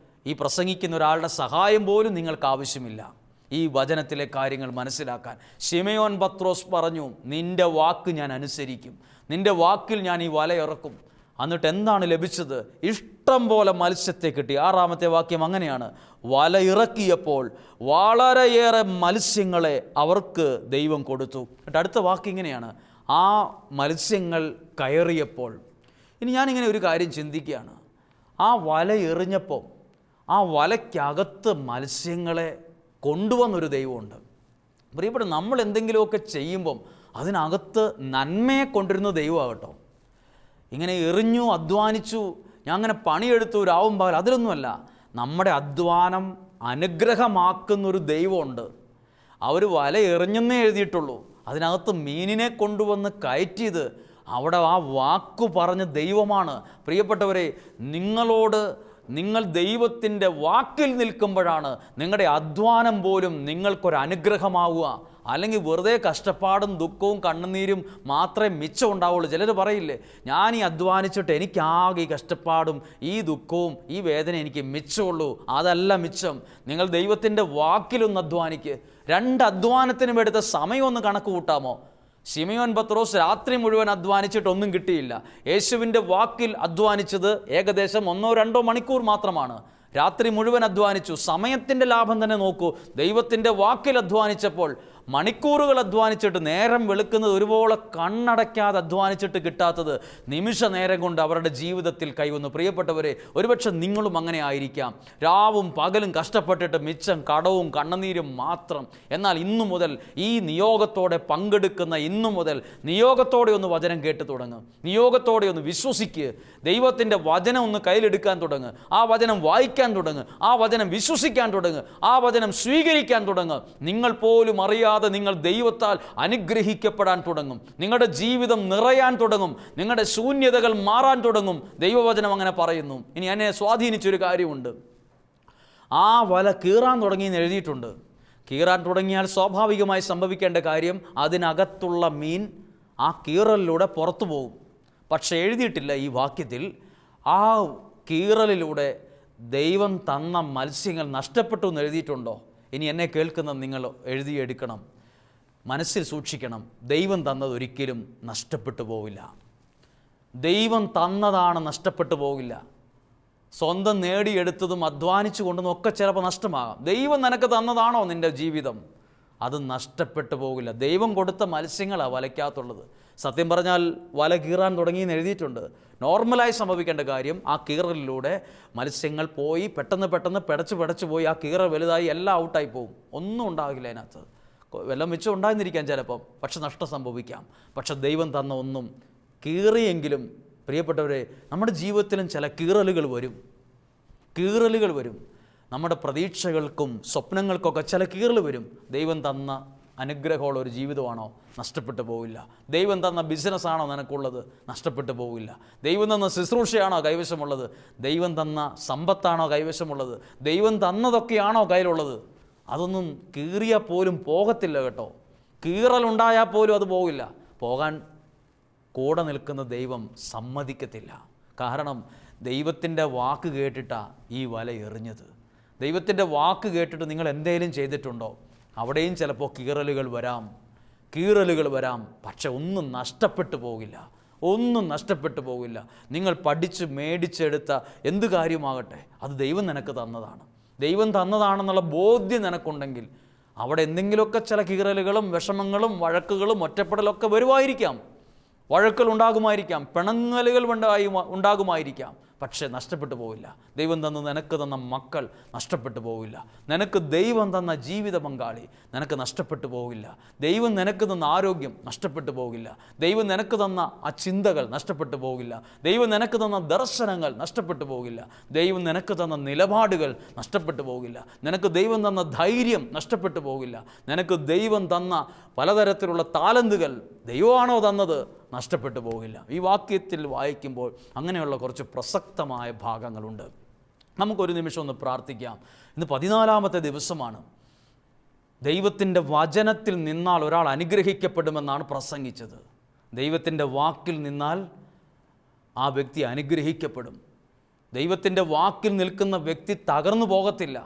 ഈ പ്രസംഗിക്കുന്ന ഒരാളുടെ സഹായം പോലും നിങ്ങൾക്ക് ആവശ്യമില്ല ഈ വചനത്തിലെ കാര്യങ്ങൾ മനസ്സിലാക്കാൻ. ശിമയോൻ പത്രോസ് പറഞ്ഞു, നിൻ്റെ വാക്ക് ഞാൻ അനുസരിക്കും, നിൻ്റെ വാക്കിൽ ഞാൻ ഈ വല ഇറക്കും. എന്നിട്ട് എന്താണ് ലഭിച്ചത്? ഇഷ്ടം പോലെ മത്സ്യത്തെ കിട്ടി. 6-ാമത്തെ വാക്യം അങ്ങനെയാണ്. വല ഇറക്കിയപ്പോൾ വളരെയേറെ മത്സ്യങ്ങളെ അവർക്ക് ദൈവം കൊടുത്തു. എന്നിട്ട് അടുത്ത വാക്ക് ഇങ്ങനെയാണ്, ആ മത്സ്യങ്ങൾ കയറിയപ്പോൾ. ഇനി ഞാനിങ്ങനെ ഒരു കാര്യം ചിന്തിക്കുകയാണ്. ആ വല എറിഞ്ഞപ്പോൾ ആ വലയ്ക്കകത്ത് മത്സ്യങ്ങളെ കൊണ്ടുവന്നൊരു ദൈവമുണ്ട്. പ്രിയപ്പെട്ട, നമ്മൾ എന്തെങ്കിലുമൊക്കെ ചെയ്യുമ്പം അതിനകത്ത് നന്മയെ കൊണ്ടിരുന്ന ദൈവമാകട്ടോ. ഇങ്ങനെ എറിഞ്ഞു, അധ്വാനിച്ചു, ഞാൻ അങ്ങനെ പണിയെടുത്തു രാവും പകൽ, അതിലൊന്നുമല്ല. നമ്മുടെ അധ്വാനം അനുഗ്രഹമാക്കുന്നൊരു ദൈവമുണ്ട്. അവർ വല എറിഞ്ഞെന്നേ എഴുതിയിട്ടുള്ളൂ, അതിനകത്ത് മീനിനെ കൊണ്ടുവന്ന് കയറ്റിയത് അവിടെ ആ വാക്കു പറഞ്ഞ ദൈവമാണ്. പ്രിയപ്പെട്ടവരെ, നിങ്ങൾ ദൈവത്തിൻ്റെ വാക്കിൽ നിൽക്കുമ്പോഴാണ് നിങ്ങളുടെ അധ്വാനം പോലും നിങ്ങൾക്കൊരനുഗ്രഹമാവുക. അല്ലെങ്കിൽ വെറുതെ കഷ്ടപ്പാടും ദുഃഖവും കണ്ണുനീരും മാത്രമേ മിച്ചം ഉണ്ടാവുള്ളൂ. ചിലർ പറയില്ലേ, ഞാൻ ഈ അധ്വാനിച്ചിട്ട് എനിക്കാകെ ഈ കഷ്ടപ്പാടും ഈ ദുഃഖവും ഈ വേദന എനിക്ക് മിച്ചമുള്ളൂ. അതല്ല മിച്ചം. നിങ്ങൾ ദൈവത്തിൻ്റെ വാക്കിലൊന്ന് അധ്വാനിക്ക്. 2 അധ്വാനത്തിനും എടുത്ത സമയം ഒന്ന് കണക്ക് കൂട്ടാമോ? ശിമയോൻ പത്രോസ് രാത്രി മുഴുവൻ അധ്വാനിച്ചിട്ടൊന്നും കിട്ടിയില്ല. യേശുവിൻ്റെ വാക്കിൽ അധ്വാനിച്ചത് ഏകദേശം 1-2 മണിക്കൂർ മാത്രമാണ്. രാത്രി മുഴുവൻ അധ്വാനിച്ചു. സമയത്തിൻ്റെ ലാഭം തന്നെ നോക്കൂ. ദൈവത്തിൻ്റെ വാക്കിൽ അധ്വാനിച്ചപ്പോൾ മണിക്കൂറുകൾ അധ്വാനിച്ചിട്ട് നേരം വെളുക്കുന്നത് ഒരുപോലെ കണ്ണടയ്ക്കാതെ അധ്വാനിച്ചിട്ട് കിട്ടാത്തത് നിമിഷ നേരം കൊണ്ട് അവരുടെ ജീവിതത്തിൽ കൈവന്നു. പ്രിയപ്പെട്ടവരെ, ഒരുപക്ഷെ നിങ്ങളും അങ്ങനെ ആയിരിക്കാം. രാവും പകലും കഷ്ടപ്പെട്ടിട്ട് മിച്ചം കടവും കണ്ണുനീരും മാത്രം. എന്നാൽ ഇന്നു മുതൽ ഈ നിയോഗത്തോടെ പങ്കെടുക്കുന്ന ഇന്നു മുതൽ നിയോഗത്തോടെ ഒന്ന് വചനം കേട്ട് തുടങ്ങുക. നിയോഗത്തോടെ ഒന്ന് വിശ്വസിക്കുക. ദൈവത്തിൻ്റെ വചനം ഒന്ന് കയ്യിലെടുക്കാൻ തുടങ്ങുക. ആ വചനം വായിക്കാൻ തുടങ്ങുക. ആ വചനം വിശ്വസിക്കാൻ തുടങ്ങുക. ആ വചനം സ്വീകരിക്കാൻ തുടങ്ങുക. നിങ്ങൾ പോലും അറിയാതെ നിങ്ങൾ ദൈവത്താൽ അനുഗ്രഹിക്കപ്പെടാൻ തുടങ്ങും. നിങ്ങളുടെ ജീവിതം നിറയാൻ തുടങ്ങും. നിങ്ങളുടെ ശൂന്യതകൾ മാറാൻ തുടങ്ങും. ദൈവവചനം അങ്ങനെ പറയുന്നു. ഇനി എന്നെ സ്വാധീനിച്ചൊരു കാര്യമുണ്ട്. ആ വല കീറാൻ തുടങ്ങിയെന്ന് എഴുതിയിട്ടുണ്ട്. കീറാൻ തുടങ്ങിയാൽ സ്വാഭാവികമായി സംഭവിക്കേണ്ട കാര്യം അതിനകത്തുള്ള മീൻ ആ കീറലിലൂടെ പുറത്തു പോകും. പക്ഷെ എഴുതിയിട്ടില്ല ഈ വാക്യത്തിൽ ആ കീറലിലൂടെ ദൈവം തന്ന മത്സ്യങ്ങൾ നഷ്ടപ്പെട്ടു എന്ന് എഴുതിയിട്ടുണ്ടോ? ഇനി എന്നെ കേൾക്കുന്ന നിങ്ങൾ എഴുതിയെടുക്കണം, മനസ്സിൽ സൂക്ഷിക്കണം. ദൈവം തന്നത് ഒരിക്കലും നഷ്ടപ്പെട്ടു പോവില്ല. ദൈവം തന്നതാണ് നഷ്ടപ്പെട്ടു പോകില്ല. സ്വന്തം നേടിയെടുത്തതും അധ്വാനിച്ചു കൊണ്ടതും ഒക്കെ ചിലപ്പോൾ നഷ്ടമാകാം. ദൈവം നിനക്ക് തന്നതാണോ നിൻ്റെ ജീവിതം? അത് നഷ്ടപ്പെട്ടു പോകില്ല. ദൈവം കൊടുത്ത മത്സ്യങ്ങളാണ് വലയ്ക്കകത്തുള്ളത്. സത്യം പറഞ്ഞാൽ വല കീറാൻ തുടങ്ങിയെന്ന് എഴുതിയിട്ടുണ്ട്. നോർമലായി സംഭവിക്കേണ്ട കാര്യം, ആ കീറലിലൂടെ മത്സ്യങ്ങൾ പോയി പെട്ടെന്ന് പിടച്ച് പോയി ആ കീറ വലുതായി എല്ലാം ഔട്ടായി പോകും. ഒന്നും ഉണ്ടാകില്ല അതിനകത്ത്. വല്ലതും മിച്ചം ഉണ്ടായിരുന്നിരിക്കാം ചിലപ്പം, പക്ഷെ നഷ്ടം സംഭവിക്കാം. പക്ഷെ ദൈവം തന്ന ഒന്നും കീറിയെങ്കിലും, പ്രിയപ്പെട്ടവരെ, നമ്മുടെ ജീവിതത്തിലും ചില കീറലുകൾ വരും. നമ്മുടെ പ്രതീക്ഷകൾക്കും സ്വപ്നങ്ങൾക്കൊക്കെ ചില കീറൽ വരും. ദൈവം തന്ന അനുഗ്രഹമുള്ള ഒരു ജീവിതമാണോ? നഷ്ടപ്പെട്ടു പോവില്ല. ദൈവം തന്ന ബിസിനസ്സാണോ നിനക്കുള്ളത്? നഷ്ടപ്പെട്ടു പോവില്ല. ദൈവം തന്ന ശുശ്രൂഷയാണോ കൈവശമുള്ളത്? ദൈവം തന്ന സമ്പത്താണോ കൈവശമുള്ളത്? ദൈവം തന്നതൊക്കെയാണോ കയ്യിലുള്ളത്? അതൊന്നും കീറിയാൽ പോലും പോകത്തില്ല കേട്ടോ. കീറലുണ്ടായാൽ പോലും അത് പോകില്ല. പോകാൻ കൂടെ നിൽക്കുന്ന ദൈവം സമ്മതിക്കത്തില്ല. കാരണം ദൈവത്തിൻ്റെ വാക്ക് കേട്ടിട്ടാണ് ഈ വല എറിഞ്ഞത്. ദൈവത്തിൻ്റെ വാക്ക് കേട്ടിട്ട് നിങ്ങൾ എന്തെങ്കിലും ചെയ്തിട്ടുണ്ടോ? അവിടെയും ചിലപ്പോൾ കീറലുകൾ വരാം. പക്ഷെ ഒന്നും നഷ്ടപ്പെട്ടു പോകില്ല. നിങ്ങൾ പഠിച്ച് മേടിച്ചെടുത്ത എന്ത് കാര്യമാകട്ടെ, അത് ദൈവം നിനക്ക് തന്നതാണ്. ദൈവം തന്നതാണെന്നുള്ള ബോധ്യം നിനക്കുണ്ടെങ്കിൽ അവിടെ എന്തെങ്കിലുമൊക്കെ ചില കീറലുകളും വിഷമങ്ങളും വഴക്കുകളും ഒറ്റപ്പെടലൊക്കെ വരുമായിരിക്കാം. വഴക്കുകൾ ഉണ്ടാകുമായിരിക്കാം, പിണങ്ങലുകൾ ഉണ്ടാകുമായിരിക്കാം. പക്ഷേ നഷ്ടപ്പെട്ടു പോവില്ല. ദൈവം നിനക്ക് തന്ന മക്കൾ നഷ്ടപ്പെട്ടു പോവില്ല. നിനക്ക് ദൈവം തന്ന ജീവിത പങ്കാളി നിനക്ക് നഷ്ടപ്പെട്ടു പോവില്ല. ദൈവം നിനക്ക് തന്ന ആരോഗ്യം നഷ്ടപ്പെട്ടു പോകില്ല. ദൈവം നിനക്ക് തന്ന ആ ചിന്തകൾ നഷ്ടപ്പെട്ടു പോകില്ല. ദൈവം നിനക്ക് തന്ന ദർശനങ്ങൾ നഷ്ടപ്പെട്ടു പോകില്ല. ദൈവം നിനക്ക് തന്ന നിലപാടുകൾ നഷ്ടപ്പെട്ടു പോകില്ല. നിനക്ക് ദൈവം തന്ന ധൈര്യം നഷ്ടപ്പെട്ടു പോകില്ല. നിനക്ക് ദൈവം തന്ന പലതരത്തിലുള്ള താലന്തുകൾ ദൈവമാണോ തന്നത്? നഷ്ടപ്പെട്ടു പോകില്ല. ഈ വാക്യത്തിൽ വായിക്കുമ്പോൾ അങ്ങനെയുള്ള കുറച്ച് പ്രസക്തമായ ഭാഗങ്ങളുണ്ട്. നമുക്കൊരു നിമിഷം ഒന്ന് പ്രാർത്ഥിക്കാം. ഇന്ന് 14-ാമത്തെ ദിവസമാണ്. ദൈവത്തിൻ്റെ വചനത്തിൽ നിന്നാൽ ഒരാൾ അനുഗ്രഹിക്കപ്പെടുമെന്നാണ് പ്രസംഗിച്ചത്. ദൈവത്തിൻ്റെ വാക്കിൽ നിന്നാൽ ആ വ്യക്തി അനുഗ്രഹിക്കപ്പെടും. ദൈവത്തിൻ്റെ വാക്കിൽ നിൽക്കുന്ന വ്യക്തി തകർന്നു പോകത്തില്ല.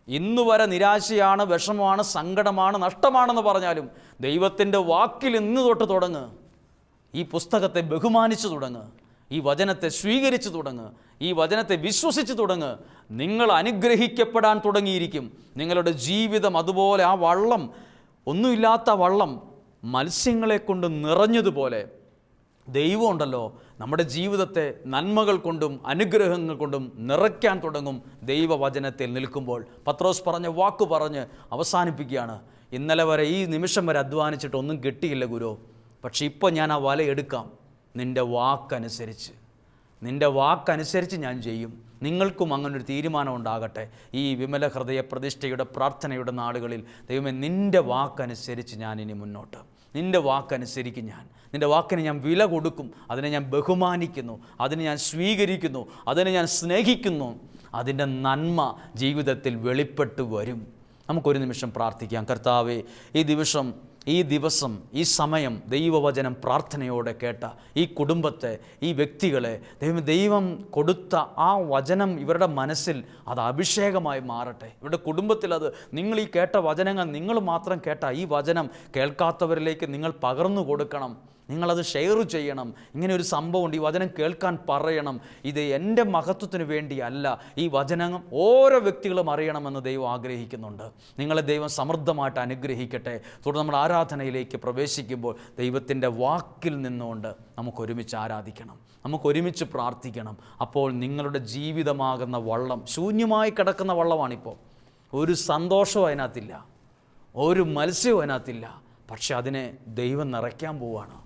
ഇന്നുവരെ നിരാശയാണ്, വിഷമമാണ്, സങ്കടമാണ്, നഷ്ടമാണെന്ന് പറഞ്ഞാലും ദൈവത്തിൻ്റെ വാക്കിൽ ഇന്ന് തൊട്ട് തുടങ്ങ്. ഈ പുസ്തകത്തെ ബഹുമാനിച്ചു തുടങ്ങ്. ഈ വചനത്തെ സ്വീകരിച്ചു തുടങ്ങ്. ഈ വചനത്തെ വിശ്വസിച്ച് തുടങ്ങ്. നിങ്ങൾ അനുഗ്രഹിക്കപ്പെടാൻ തുടങ്ങിയിരിക്കും. നിങ്ങളുടെ ജീവിതം അതുപോലെ ആ വള്ളം, ഒന്നുമില്ലാത്ത വള്ളം മത്സ്യങ്ങളെ കൊണ്ട് നിറഞ്ഞതുപോലെ ദൈവം ഉണ്ടല്ലോ നമ്മുടെ ജീവിതത്തെ നന്മകൾ കൊണ്ടും അനുഗ്രഹങ്ങൾ കൊണ്ടും നിറയ്ക്കാൻ തുടങ്ങും. ദൈവവചനത്തിൽ നിൽക്കുമ്പോൾ പത്രോസ് പറഞ്ഞ വാക്ക് പറഞ്ഞ് അവസാനിപ്പിക്കുകയാണ്. ഇന്നലെ വരെ, ഈ നിമിഷം വരെ അധ്വാനിച്ചിട്ട് ഒന്നും കിട്ടിയില്ല ഗുരു, പക്ഷെ ഇപ്പോൾ ഞാൻ ആ വല എടുക്കാം. നിൻ്റെ വാക്കനുസരിച്ച് ഞാൻ ചെയ്യും. നിങ്ങൾക്കും അങ്ങനൊരു തീരുമാനം ഉണ്ടാകട്ടെ. ഈ വിമല ഹൃദയ പ്രതിഷ്ഠയുടെ പ്രാർത്ഥനയുടെ നാളുകളിൽ ദൈവമേ, നിൻ്റെ വാക്കനുസരിച്ച് ഞാൻ ഇനി മുന്നോട്ട്, നിൻ്റെ വാക്കനുസരിക്കും ഞാൻ. നിൻ്റെ വാക്കിന് ഞാൻ വില കൊടുക്കും. അതിനെ ഞാൻ ബഹുമാനിക്കുന്നു, അതിനെ ഞാൻ സ്വീകരിക്കുന്നു, അതിനെ ഞാൻ സ്നേഹിക്കുന്നു. അതിൻ്റെ നന്മ ജീവിതത്തിൽ വെളിപ്പെട്ട് വരും. നമുക്കൊരു നിമിഷം പ്രാർത്ഥിക്കാം. കർത്താവേ, ഈ ദിവസം ഈ സമയം ദൈവവചനം പ്രാർത്ഥനയോടെ കേട്ട ഈ കുടുംബത്തെ, ഈ വ്യക്തികളെ ദൈവം കൊടുത്ത ആ വചനം ഇവരുടെ മനസ്സിൽ അത് അഭിഷേകമായി മാറട്ടെ. ഇവരുടെ കുടുംബത്തിൽ അത് നിങ്ങൾ ഈ കേട്ട വചനങ്ങൾ നിങ്ങൾ മാത്രം കേട്ട ഈ വചനം കേൾക്കാത്തവരിലേക്ക് നിങ്ങൾ പകർന്നു കൊടുക്കണം. നിങ്ങളത് ഷെയർ ചെയ്യണം. ഇങ്ങനെ ഒരു സംഭവമുണ്ട്, ഈ വചനം കേൾക്കാൻ പറയണം. ഇത് എൻ്റെ മഹത്വത്തിന് വേണ്ടിയല്ല, ഈ വചനം ഓരോ വ്യക്തികളും അറിയണമെന്ന് ദൈവം ആഗ്രഹിക്കുന്നുണ്ട്. നിങ്ങളെ ദൈവം സമൃദ്ധമായിട്ട് അനുഗ്രഹിക്കട്ടെ. തുടർന്ന് നമ്മൾ ആരാധനയിലേക്ക് പ്രവേശിക്കുമ്പോൾ ദൈവത്തിൻ്റെ വാക്കിൽ നിന്നുകൊണ്ട് നമുക്കൊരുമിച്ച് ആരാധിക്കണം, നമുക്കൊരുമിച്ച് പ്രാർത്ഥിക്കണം. അപ്പോൾ നിങ്ങളുടെ ജീവിതമാകുന്ന വള്ളം ശൂന്യമായി കിടക്കുന്ന വള്ളമാണിപ്പോൾ. ഒരു സന്തോഷവും അതിനകത്തില്ല, ഒരു മത്സ്യവും അതിനകത്തില്ല. പക്ഷെ അതിനെ ദൈവം നിറയ്ക്കാൻ പോവുകയാണ്.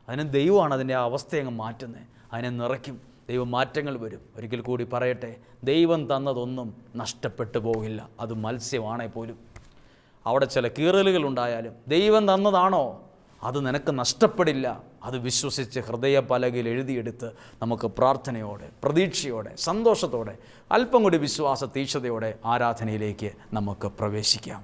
അതിന് ദൈവമാണ് അതിൻ്റെ ആ അവസ്ഥ അങ്ങ് മാറ്റുന്നത്. അതിനെ നിറയ്ക്കും. ദൈവം മാറ്റങ്ങൾ വരും. ഒരിക്കൽ കൂടി പറയട്ടെ, ദൈവം തന്നതൊന്നും നഷ്ടപ്പെട്ടു പോകില്ല. അത് മത്സ്യമാണെങ്കിൽ പോലും. അവിടെ ചില കീറലുകൾ ഉണ്ടായാലും ദൈവം തന്നതാണോ, അത് നിനക്ക് നഷ്ടപ്പെടില്ല. അത് വിശ്വസിച്ച് ഹൃദയപലകയിൽ എഴുതിയെടുത്ത് നമുക്ക് പ്രാർത്ഥനയോടെ, പ്രതീക്ഷയോടെ, സന്തോഷത്തോടെ, അല്പം കൂടി വിശ്വാസ തീക്ഷണതയോടെ ആരാധനയിലേക്ക് നമുക്ക് പ്രവേശിക്കാം.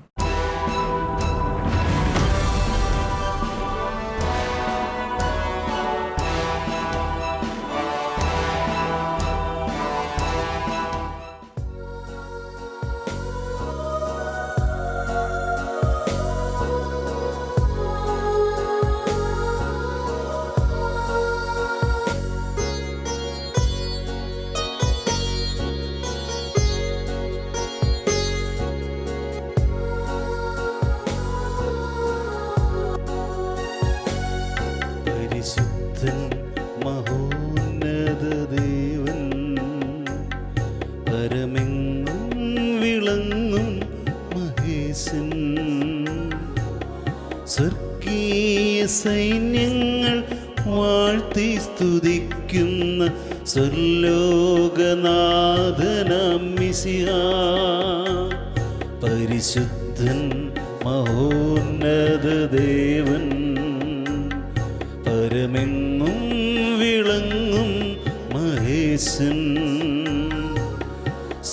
സ്വർഗീയ സൈന്യങ്ങൾ വാഴ്ത്തി സ്തുതിക്കുന്ന സ്വർലോകനാഥനാം മിശിഹാ. പരിശുദ്ധൻ മഹോന്നത ദേവൻ, പരമെങ്ങും വിളങ്ങും മഹേശൻ.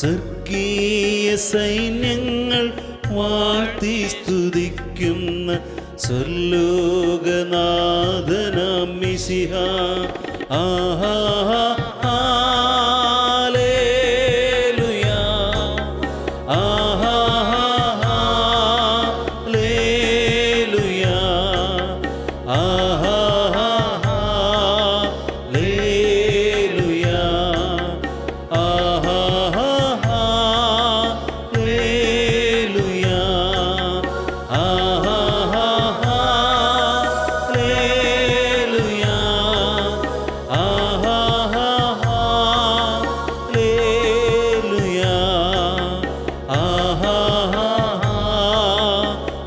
സ്വർഗീയ സൈന്യങ്ങൾ വാഴ്ത്തി സ്തുതിക്കുന്ന സ്വർലോകനാഥനാം മിശിഹാ. ആഹാ ഹല്ലേലൂയാ, ആഹാ ഹല്ലേലൂയാ, ആഹാ ഹല്ലേലൂയാ, ആഹാ ഹല്ലേലൂയാ, ആഹാ ഹല്ലേലൂയാ, ആഹാ ഹല്ലേലൂയാ, ആഹാ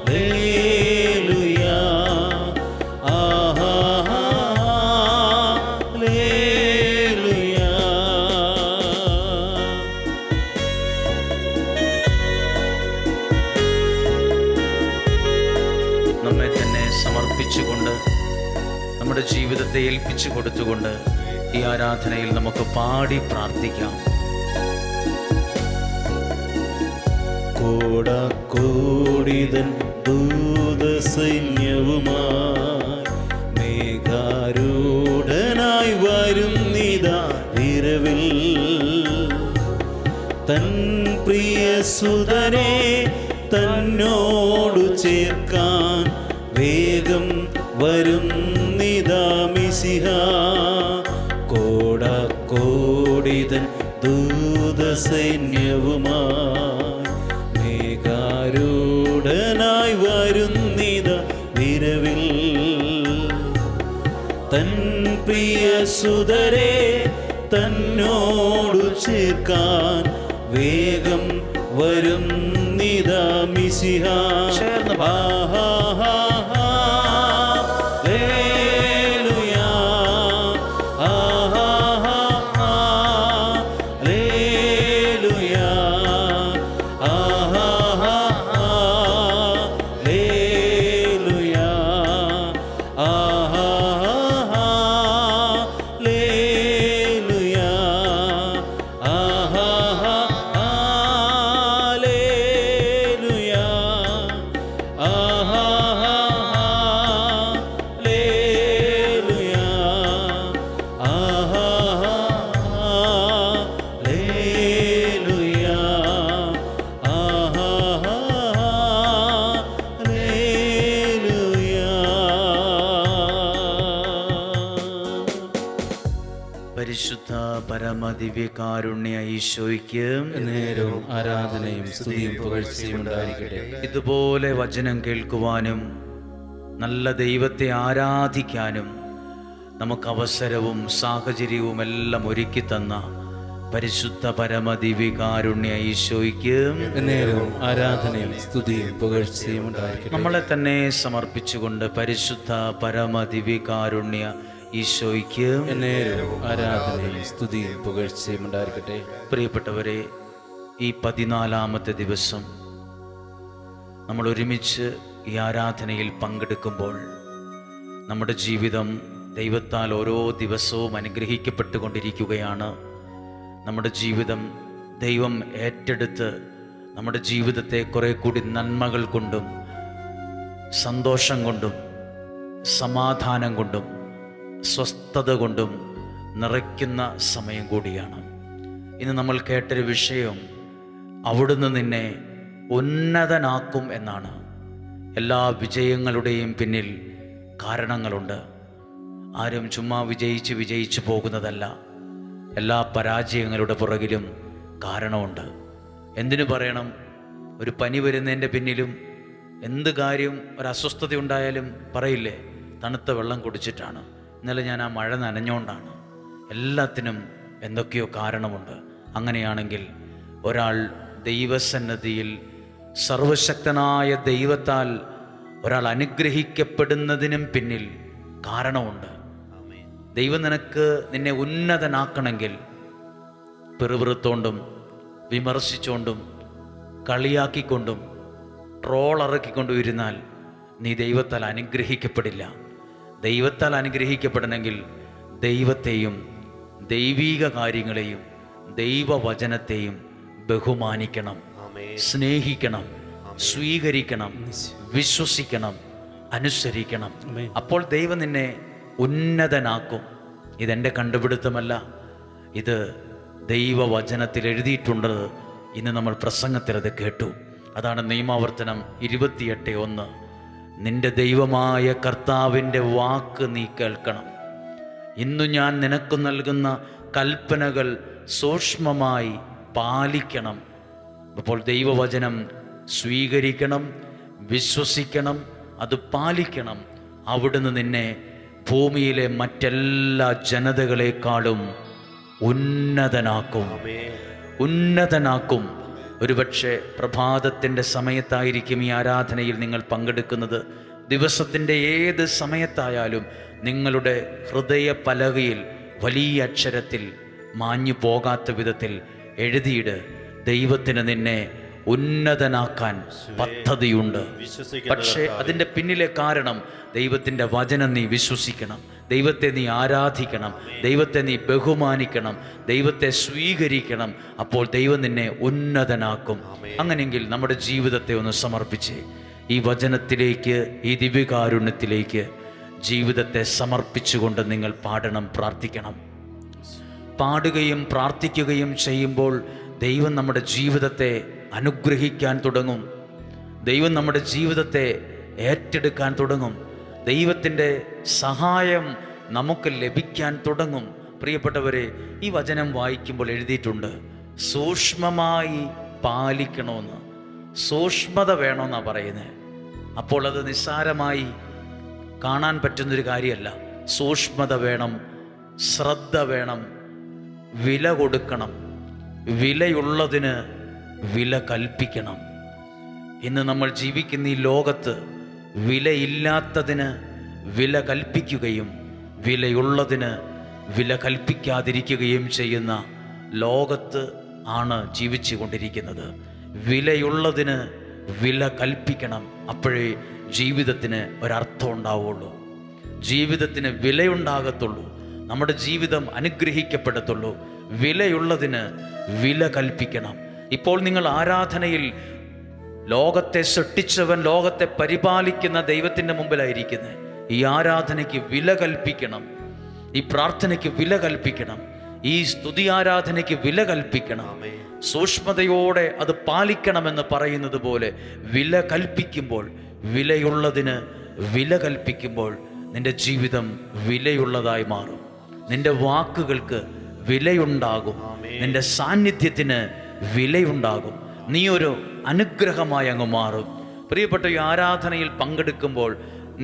ഹല്ലേലൂയാ, ആഹാ ഹല്ലേലൂയാ. നമ്മെ തന്നെ സമർപ്പിച്ചുകൊണ്ട്, നമ്മുടെ ജീവിതത്തെ ഏൽപ്പിച്ചു കൊടുത്തുകൊണ്ട് ഈ ആരാധനയിൽ നമുക്ക് പാടി പ്രാർത്ഥിക്കാം. കോടാക്കോടിതൻ ദൂതസൈന്യവുമായി മേഘാരൂഢനായി വരുന്നിതാ ഇരവിൽ. തൻ പ്രിയസുതനെ തന്നോടു ചേർക്കാൻ വേഗം വരുന്നിതാ മിശിഹാ. കോടാക്കോടിതൻ ദൂതസൈന്യവുമായി മേഘാരൂഢനായി വരുന്നിതാ വിരവിൽ. തൻ പ്രിയസുതരെ തന്നോടു ചേർക്കാൻ വേഗം വരുന്നിതാ മിശിഹാ. ചേർന്ന് ആഹാ ഹല്ലേലൂയാ, ആഹാ ഹല്ലേലൂയാ, ആഹാ ഹല്ലേലൂയാ, ആഹാ ഹല്ലേലൂയാ, ആഹാ ഹല്ലേലൂയാ, ആഹാ ഹല്ലേലൂയാ, ആഹാ ഹല്ലേലൂയാ, ആഹാ ഹല്ലേലൂയാ. പരിശുദ്ധ പരമദിവ്യകാരുണ്യ ഈശോയ്ക്ക് നേരവും ആരാധനയും സ്തുതിയും പുകഴ്ചയും ഉണ്ടായിരിക്കട്ടെ. ഇതുപോലെ വചനം കേൾക്കുവാനും നല്ല ദൈവത്തെ ആരാധിക്കാനും നമുക്ക് അവസരവും സാഹചര്യവും എല്ലാം ഒരുക്കി തന്ന പരിശുദ്ധ പരമദിവ്യകാരുണ്യ ഈശോയ്ക്ക് നേരവും ആരാധനയും സ്തുതിയും പുകഴ്ചയും ഉണ്ടായിരിക്കട്ടെ. നമ്മളെ തന്നെ സമർപ്പിച്ചുകൊണ്ട് പരിശുദ്ധ പരമദിവ്യകാരുണ്യ ഈശോയ്ക്ക് നേരവും ആരാധനയും സ്തുതിയും പുകഴ്ചയും ഉണ്ടായിരിക്കട്ടെ. പ്രിയപ്പെട്ടവരെ, ഈ 14-ാമത്തെ ദിവസം നമ്മൾ ഒരുമിച്ച് ഈ ആരാധനയിൽ പങ്കെടുക്കുമ്പോൾ നമ്മുടെ ജീവിതം ദൈവത്താൽ ഓരോ ദിവസവും അനുഗ്രഹിക്കപ്പെട്ടുകൊണ്ടിരിക്കുകയാണ്. നമ്മുടെ ജീവിതം ദൈവം ഏറ്റെടുത്ത് നമ്മുടെ ജീവിതത്തെ കുറെ കൂടി നന്മകൾ കൊണ്ടും സന്തോഷം കൊണ്ടും സമാധാനം കൊണ്ടും സ്വസ്ഥത കൊണ്ടും നിറയ്ക്കുന്ന സമയം കൂടിയാണ്. ഇന്ന് നമ്മൾ കേട്ടൊരു വിഷയം അവിടുന്ന് നിന്നെ ഉന്നതനാക്കും എന്നാണ്. എല്ലാ വിജയങ്ങളുടെയും പിന്നിൽ കാരണങ്ങളുണ്ട്. ആരും ചുമ്മാ വിജയിച്ചു പോകുന്നതല്ല. എല്ലാ പരാജയങ്ങളുടെ പുറകിലും കാരണമുണ്ട്. എന്തിനു പറയണം, ഒരു പനി വരുന്നതിൻ്റെ പിന്നിലും എന്ത് കാര്യം, ഒരു അസ്വസ്ഥത ഉണ്ടായാലും പറയില്ലേ, തണുത്ത വെള്ളം കുടിച്ചിട്ടാണ്, ഇന്നലെ ഞാൻ ആ മഴ നനഞ്ഞുകൊണ്ടാണ്. എല്ലാത്തിനും എന്തൊക്കെയോ കാരണമുണ്ട്. അങ്ങനെയാണെങ്കിൽ ഒരാൾ ദൈവസന്നിധിയിൽ സർവശക്തനായ ദൈവത്താൽ ഒരാൾ അനുഗ്രഹിക്കപ്പെടുന്നതിനും പിന്നിൽ കാരണമുണ്ട്. ദൈവം നിന്നെ ഉന്നതനാക്കണമെങ്കിൽ പിറുപിറുത്തോണ്ടും വിമർശിച്ചുകൊണ്ടും കളിയാക്കിക്കൊണ്ടും ട്രോളിറക്കിക്കൊണ്ടും ഇരുന്നാൽ നീ ദൈവത്താൽ അനുഗ്രഹിക്കപ്പെടില്ല. ദൈവത്താൽ അനുഗ്രഹിക്കപ്പെടണമെങ്കിൽ ദൈവത്തെയും ദൈവീക കാര്യങ്ങളെയും ദൈവവചനത്തെയും ബഹുമാനിക്കണം, സ്നേഹിക്കണം, സ്വീകരിക്കണം, വിശ്വസിക്കണം, അനുസരിക്കണം. അപ്പോൾ ദൈവം നിന്നെ ഉന്നതനാക്കും. ഇതെൻ്റെ കണ്ടുപിടുത്തമല്ല, ഇത് ദൈവവചനത്തിൽ എഴുതിയിട്ടുണ്ട്. ഇന്ന് നമ്മൾ പ്രസംഗത്തിൽ അത് കേട്ടു. അതാണ് നിയമാവർത്തനം 28:1. നിന്റെ ദൈവമായ കർത്താവിൻ്റെ വാക്ക് നീ കേൾക്കണം. ഇന്നു ഞാൻ നിനക്ക് നൽകുന്ന കൽപ്പനകൾ സൂക്ഷ്മമായി പാലിക്കണം. അപ്പോൾ ദൈവവചനം സ്വീകരിക്കണം, വിശ്വസിക്കണം, അത് പാലിക്കണം. അവിടുന്ന് നിന്നെ ഭൂമിയിലെ മറ്റെല്ലാ ജനതകളെക്കാളും ഉന്നതനാക്കും. ഒരുപക്ഷെ പ്രഭാതത്തിൻ്റെ സമയത്തായിരിക്കും ഈ ആരാധനയിൽ നിങ്ങൾ പങ്കെടുക്കുന്നത്. ദിവസത്തിൻ്റെ ഏത് സമയത്തായാലും നിങ്ങളുടെ ഹൃദയ പലകയിൽ വലിയ അക്ഷരത്തിൽ മാഞ്ഞു പോകാത്ത വിധത്തിൽ എഴുതിയിട്. ദൈവത്തിന് നിന്നെ ഉന്നതനാക്കാൻ പദ്ധതിയുണ്ട്. പക്ഷേ അതിൻ്റെ പിന്നിലെ കാരണം ദൈവത്തിൻ്റെ വചനം നീ വിശ്വസിക്കണം, ദൈവത്തെ നീ ആരാധിക്കണം, ദൈവത്തെ നീ ബഹുമാനിക്കണം, ദൈവത്തെ സ്വീകരിക്കണം. അപ്പോൾ ദൈവം നിന്നെ ഉന്നതനാക്കും. അങ്ങനെയെങ്കിൽ നമ്മുടെ ജീവിതത്തെ ഒന്ന് സമർപ്പിച്ച് ഈ വചനത്തിലേക്ക്, ഈ ദിവ്യകാരുണ്യത്തിലേക്ക് ജീവിതത്തെ സമർപ്പിച്ചുകൊണ്ട് നിങ്ങൾ പാടണം, പ്രാർത്ഥിക്കണം. പാടുകയും പ്രാർത്ഥിക്കുകയും ചെയ്യുമ്പോൾ ദൈവം നമ്മുടെ ജീവിതത്തെ അനുഗ്രഹിക്കാൻ തുടങ്ങും. ദൈവം നമ്മുടെ ജീവിതത്തെ ഏറ്റെടുക്കാൻ തുടങ്ങും. ദൈവത്തിൻ്റെ സഹായം നമുക്ക് ലഭിക്കാൻ തുടങ്ങും. പ്രിയപ്പെട്ടവരെ, ഈ വചനം വായിക്കുമ്പോൾ എഴുതിയിട്ടുണ്ട്, സൂക്ഷ്മമായി പാലിക്കണമെന്ന്. സൂക്ഷ്മത വേണമെന്നാണ് പറയുന്നത്. അപ്പോൾ അത് നിസ്സാരമായി കാണാൻ പറ്റുന്നൊരു കാര്യമല്ല. സൂക്ഷ്മത വേണം, ശ്രദ്ധ വേണം, വില കൊടുക്കണം. വിലയുള്ളതിന് വില കൽപ്പിക്കണം. ഇന്ന് നമ്മൾ ജീവിക്കുന്ന ഈ ലോകത്ത് വിലയില്ലാത്തതിന് വില കൽപ്പിക്കുകയും വിലയുള്ളതിന് വില കൽപ്പിക്കാതിരിക്കുകയും ചെയ്യുന്ന ലോകത്ത് ആണ് ജീവിച്ചു കൊണ്ടിരിക്കുന്നത്. വിലയുള്ളതിന് വില കൽപ്പിക്കണം. അപ്പോഴേ ജീവിതത്തിന് ഒരർത്ഥം ഉണ്ടാവുള്ളൂ, ജീവിതത്തിന് വിലയുണ്ടാകത്തുള്ളൂ, നമ്മുടെ ജീവിതം അനുഗ്രഹിക്കപ്പെടത്തുള്ളൂ. വിലയുള്ളതിന് വില കൽപ്പിക്കണം. ഇപ്പോൾ നിങ്ങൾ ആരാധനയിൽ ലോകത്തെ സൃഷ്ടിച്ചവൻ, ലോകത്തെ പരിപാലിക്കുന്ന ദൈവത്തിൻ്റെ മുമ്പിലായിരിക്കുന്നത്. ഈ ആരാധനയ്ക്ക് വില കൽപ്പിക്കണം, ഈ പ്രാർത്ഥനയ്ക്ക് വില കൽപ്പിക്കണം, ഈ സ്തുതി ആരാധനയ്ക്ക് വില കൽപ്പിക്കണം. സൂക്ഷ്മതയോടെ അത് പാലിക്കണമെന്ന് പറയുന്നത് പോലെ വില കൽപ്പിക്കുമ്പോൾ, വിലയുള്ളതിന് വില കൽപ്പിക്കുമ്പോൾ നിന്റെ ജീവിതം വിലയുള്ളതായി മാറും. നിന്റെ വാക്കുകൾക്ക് വിലയുണ്ടാകും, നിന്റെ സാന്നിധ്യത്തിന് വിലയുണ്ടാകും. നീ ഒരു അനുഗ്രഹമായി അങ്ങ് മാറും. പ്രിയപ്പെട്ട ഈ ആരാധനയിൽ പങ്കെടുക്കുമ്പോൾ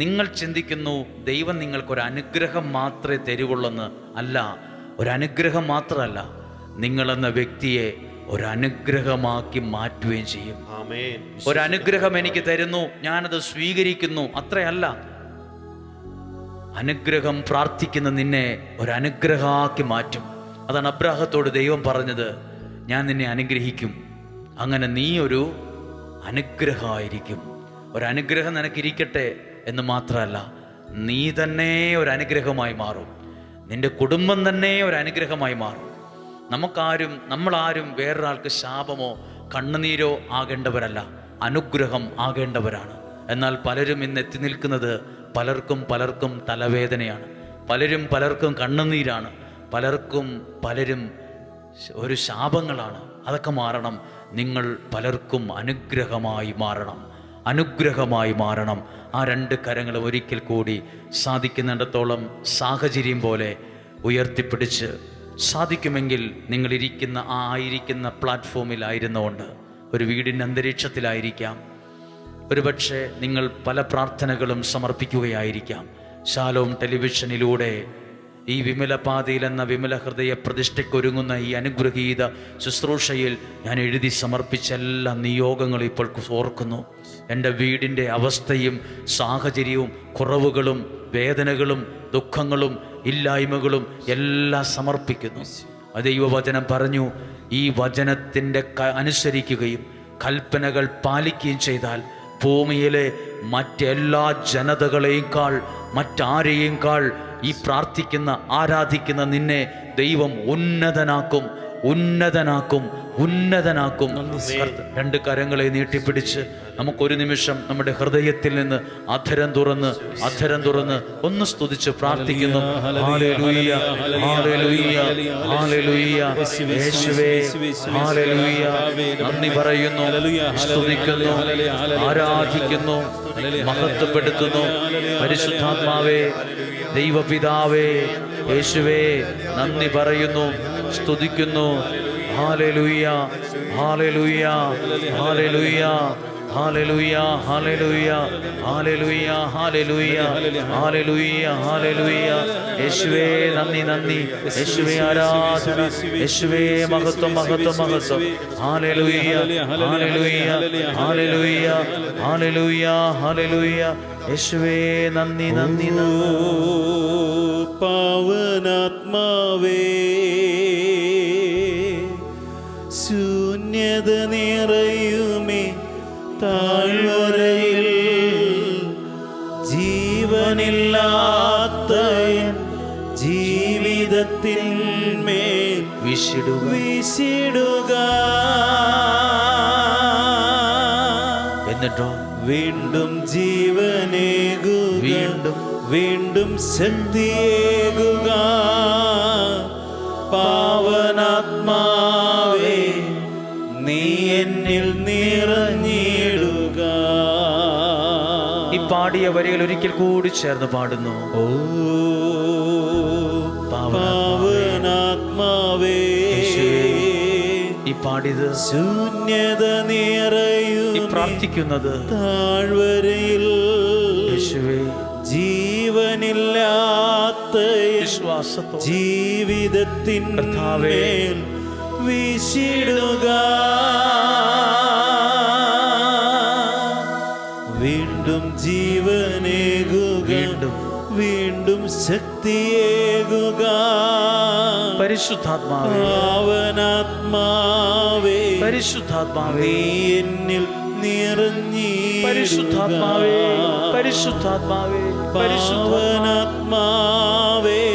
നിങ്ങൾ ചിന്തിക്കുന്നു ദൈവം നിങ്ങൾക്കൊരു അനുഗ്രഹം മാത്രമേ തരുവുള്ളെന്ന്. അല്ല, ഒരനുഗ്രഹം മാത്രമല്ല, നിങ്ങളെന്ന വ്യക്തിയെ ഒരനുഗ്രഹമാക്കി മാറ്റുകയും ചെയ്യും. ഒരനുഗ്രഹം എനിക്ക് തരുന്നു, ഞാനത് സ്വീകരിക്കുന്നു, അത്രയല്ല. അനുഗ്രഹം പ്രാർത്ഥിക്കുന്ന നിന്നെ ഒരനുഗ്രഹമാക്കി മാറ്റും. അതാണ് അബ്രാഹത്തോട് ദൈവം പറഞ്ഞത്, ഞാൻ നിന്നെ അനുഗ്രഹിക്കും, അങ്ങനെ നീ ഒരു അനുഗ്രഹമായിരിക്കും. ഒരനുഗ്രഹം നിനക്കിരിക്കട്ടെ എന്ന് മാത്രമല്ല, നീ തന്നെ ഒരനുഗ്രഹമായി മാറും. നിന്റെ കുടുംബം തന്നെ ഒരനുഗ്രഹമായി മാറും. നമ്മളാരും വേറൊരാൾക്ക് ശാപമോ കണ്ണുനീരോ ആകേണ്ടവരല്ല, അനുഗ്രഹം ആകേണ്ടവരാണ്. എന്നാൽ പലരും ഇന്ന് എത്തി നിൽക്കുന്നത് പലർക്കും തലവേദനയാണ്, പലർക്കും കണ്ണുനീരാണ്, പലരും ഒരു ശാപങ്ങളാണ്. അതൊക്കെ മാറണം. നിങ്ങൾ പലർക്കും അനുഗ്രഹമായി മാറണം. ആ രണ്ട് കരങ്ങളും ഒരിക്കൽ കൂടി സാധിക്കുന്നിടത്തോളം സാഹചര്യം പോലെ ഉയർത്തിപ്പിടിച്ച്, സാധിക്കുമെങ്കിൽ നിങ്ങളിരിക്കുന്ന ആയിരിക്കുന്ന പ്ലാറ്റ്ഫോമിലായിരുന്നുകൊണ്ട് ഒരു വീടിൻ്റെ അന്തരീക്ഷത്തിലായിരിക്കാം, ഒരുപക്ഷെ നിങ്ങൾ പല പ്രാർത്ഥനകളും സമർപ്പിക്കുകയായിരിക്കാം. ശാലോം ടെലിവിഷനിലൂടെ ഈ വിമലപാതയിൽ എന്ന വിമല ഹൃദയ പ്രതിഷ്ഠയ്ക്കൊരുങ്ങുന്ന ഈ അനുഗ്രഹീത ശുശ്രൂഷയിൽ ഞാൻ എഴുതി സമർപ്പിച്ച എല്ലാ നിയോഗങ്ങളും ഇപ്പോൾ ഓർക്കുന്നു. എൻ്റെ വീടിൻ്റെ അവസ്ഥയും സാഹചര്യവും കുറവുകളും വേദനകളും ദുഃഖങ്ങളും ഇല്ലായ്മകളും എല്ലാം സമർപ്പിക്കുന്നു. ദൈവവചനം പറഞ്ഞു, ഈ വചനത്തിൻ്റെ അനുസരിക്കുകയും കൽപ്പനകൾ പാലിക്കുകയും ചെയ്താൽ ഭൂമിയിലെ മറ്റെല്ലാ ജനതകളെയുംക്കാൾ മറ്റാരെയുംക്കാൾ ഈ പ്രാർത്ഥിക്കുന്ന ആരാധിക്കുന്ന നിന്നെ ദൈവം ഉന്നതനാക്കും, ഉന്നതനാക്കും, ഉന്നതനാക്കും. രണ്ട് കരങ്ങളെ നീട്ടിപ്പിടിച്ച് നമുക്കൊരു നിമിഷം നമ്മുടെ ഹൃദയത്തിൽ നിന്ന് അധരം തുറന്ന് ഒന്ന് സ്തുതിച്ച് പ്രാർത്ഥിക്കുന്നു. Hallelujah, hallelujah, hallelujah. യേശുവേ, ഹല്ലേലൂയ. നന്ദി പറയുന്നു, സ്തുതിക്കുന്നു, ആരാധിക്കുന്നു, മഹത്വപ്പെടുത്തുന്നു. പരിശുദ്ധാത്മാവേ, ദൈവപിതാവേ, യേശുവേ, നന്ദി പറയുന്നു, സ്തുതിക്കുന്നു. Hallelujah, hallelujah, hallelujah, hallelujah, hallelujah, hallelujah, hallelujah, hallelujah, hallelujah. യേശുവേ നന്ദി, നന്ദി. യേശുവേ ആരാധന, യേശുവേ മഹത്വം, മഹത്വം, മഹത്വം. Hallelujah, hallelujah, hallelujah, hallelujah, hallelujah. യേശുവേ നന്ദി, നന്ദി, നന്ദി. പാവനാത്മാവേ, ശൂന്യത നിറയുമേ താഴ്വരയിൽ, ജീവനില്ലാത്ത ജീവിതത്തിന്മേൽ വീശിടുക. എന്നിട്ടോ വീണ്ടും ജീവനേകുക, വീണ്ടും ശക്തിയേകുക. പാവനാത്മാവേ, നീ എന്നിൽ നിറഞ്ഞിടുക. ഈ പാടിയ വരികൾ ഒരിക്കൽ കൂടി ചേർന്ന് പാടുന്നു. ഓ പാവനാത്മാവേ, ഈ പാടിയത് ശൂന്യത നിറയും പ്രാർത്ഥിക്കുന്നത് താഴ്വരയിൽ, ജീവനില്ലാത്ത ജീവിതത്തിന്മേൽ വീശിടുക. വീണ്ടും ജീവനേകുക, വീണ്ടും ശക്തിയേകുക. പരിശുദ്ധാത്മാവേ, പാവനാത്മാവേ, പരിശുദ്ധാത്മാവേ, നീ എന്നിൽ നിറഞ്ഞിടുക. പരിശുദ്ധാത്മാവേ, പരിശുദ്ധാത്മാവേ, പാവനാത്മാവേ,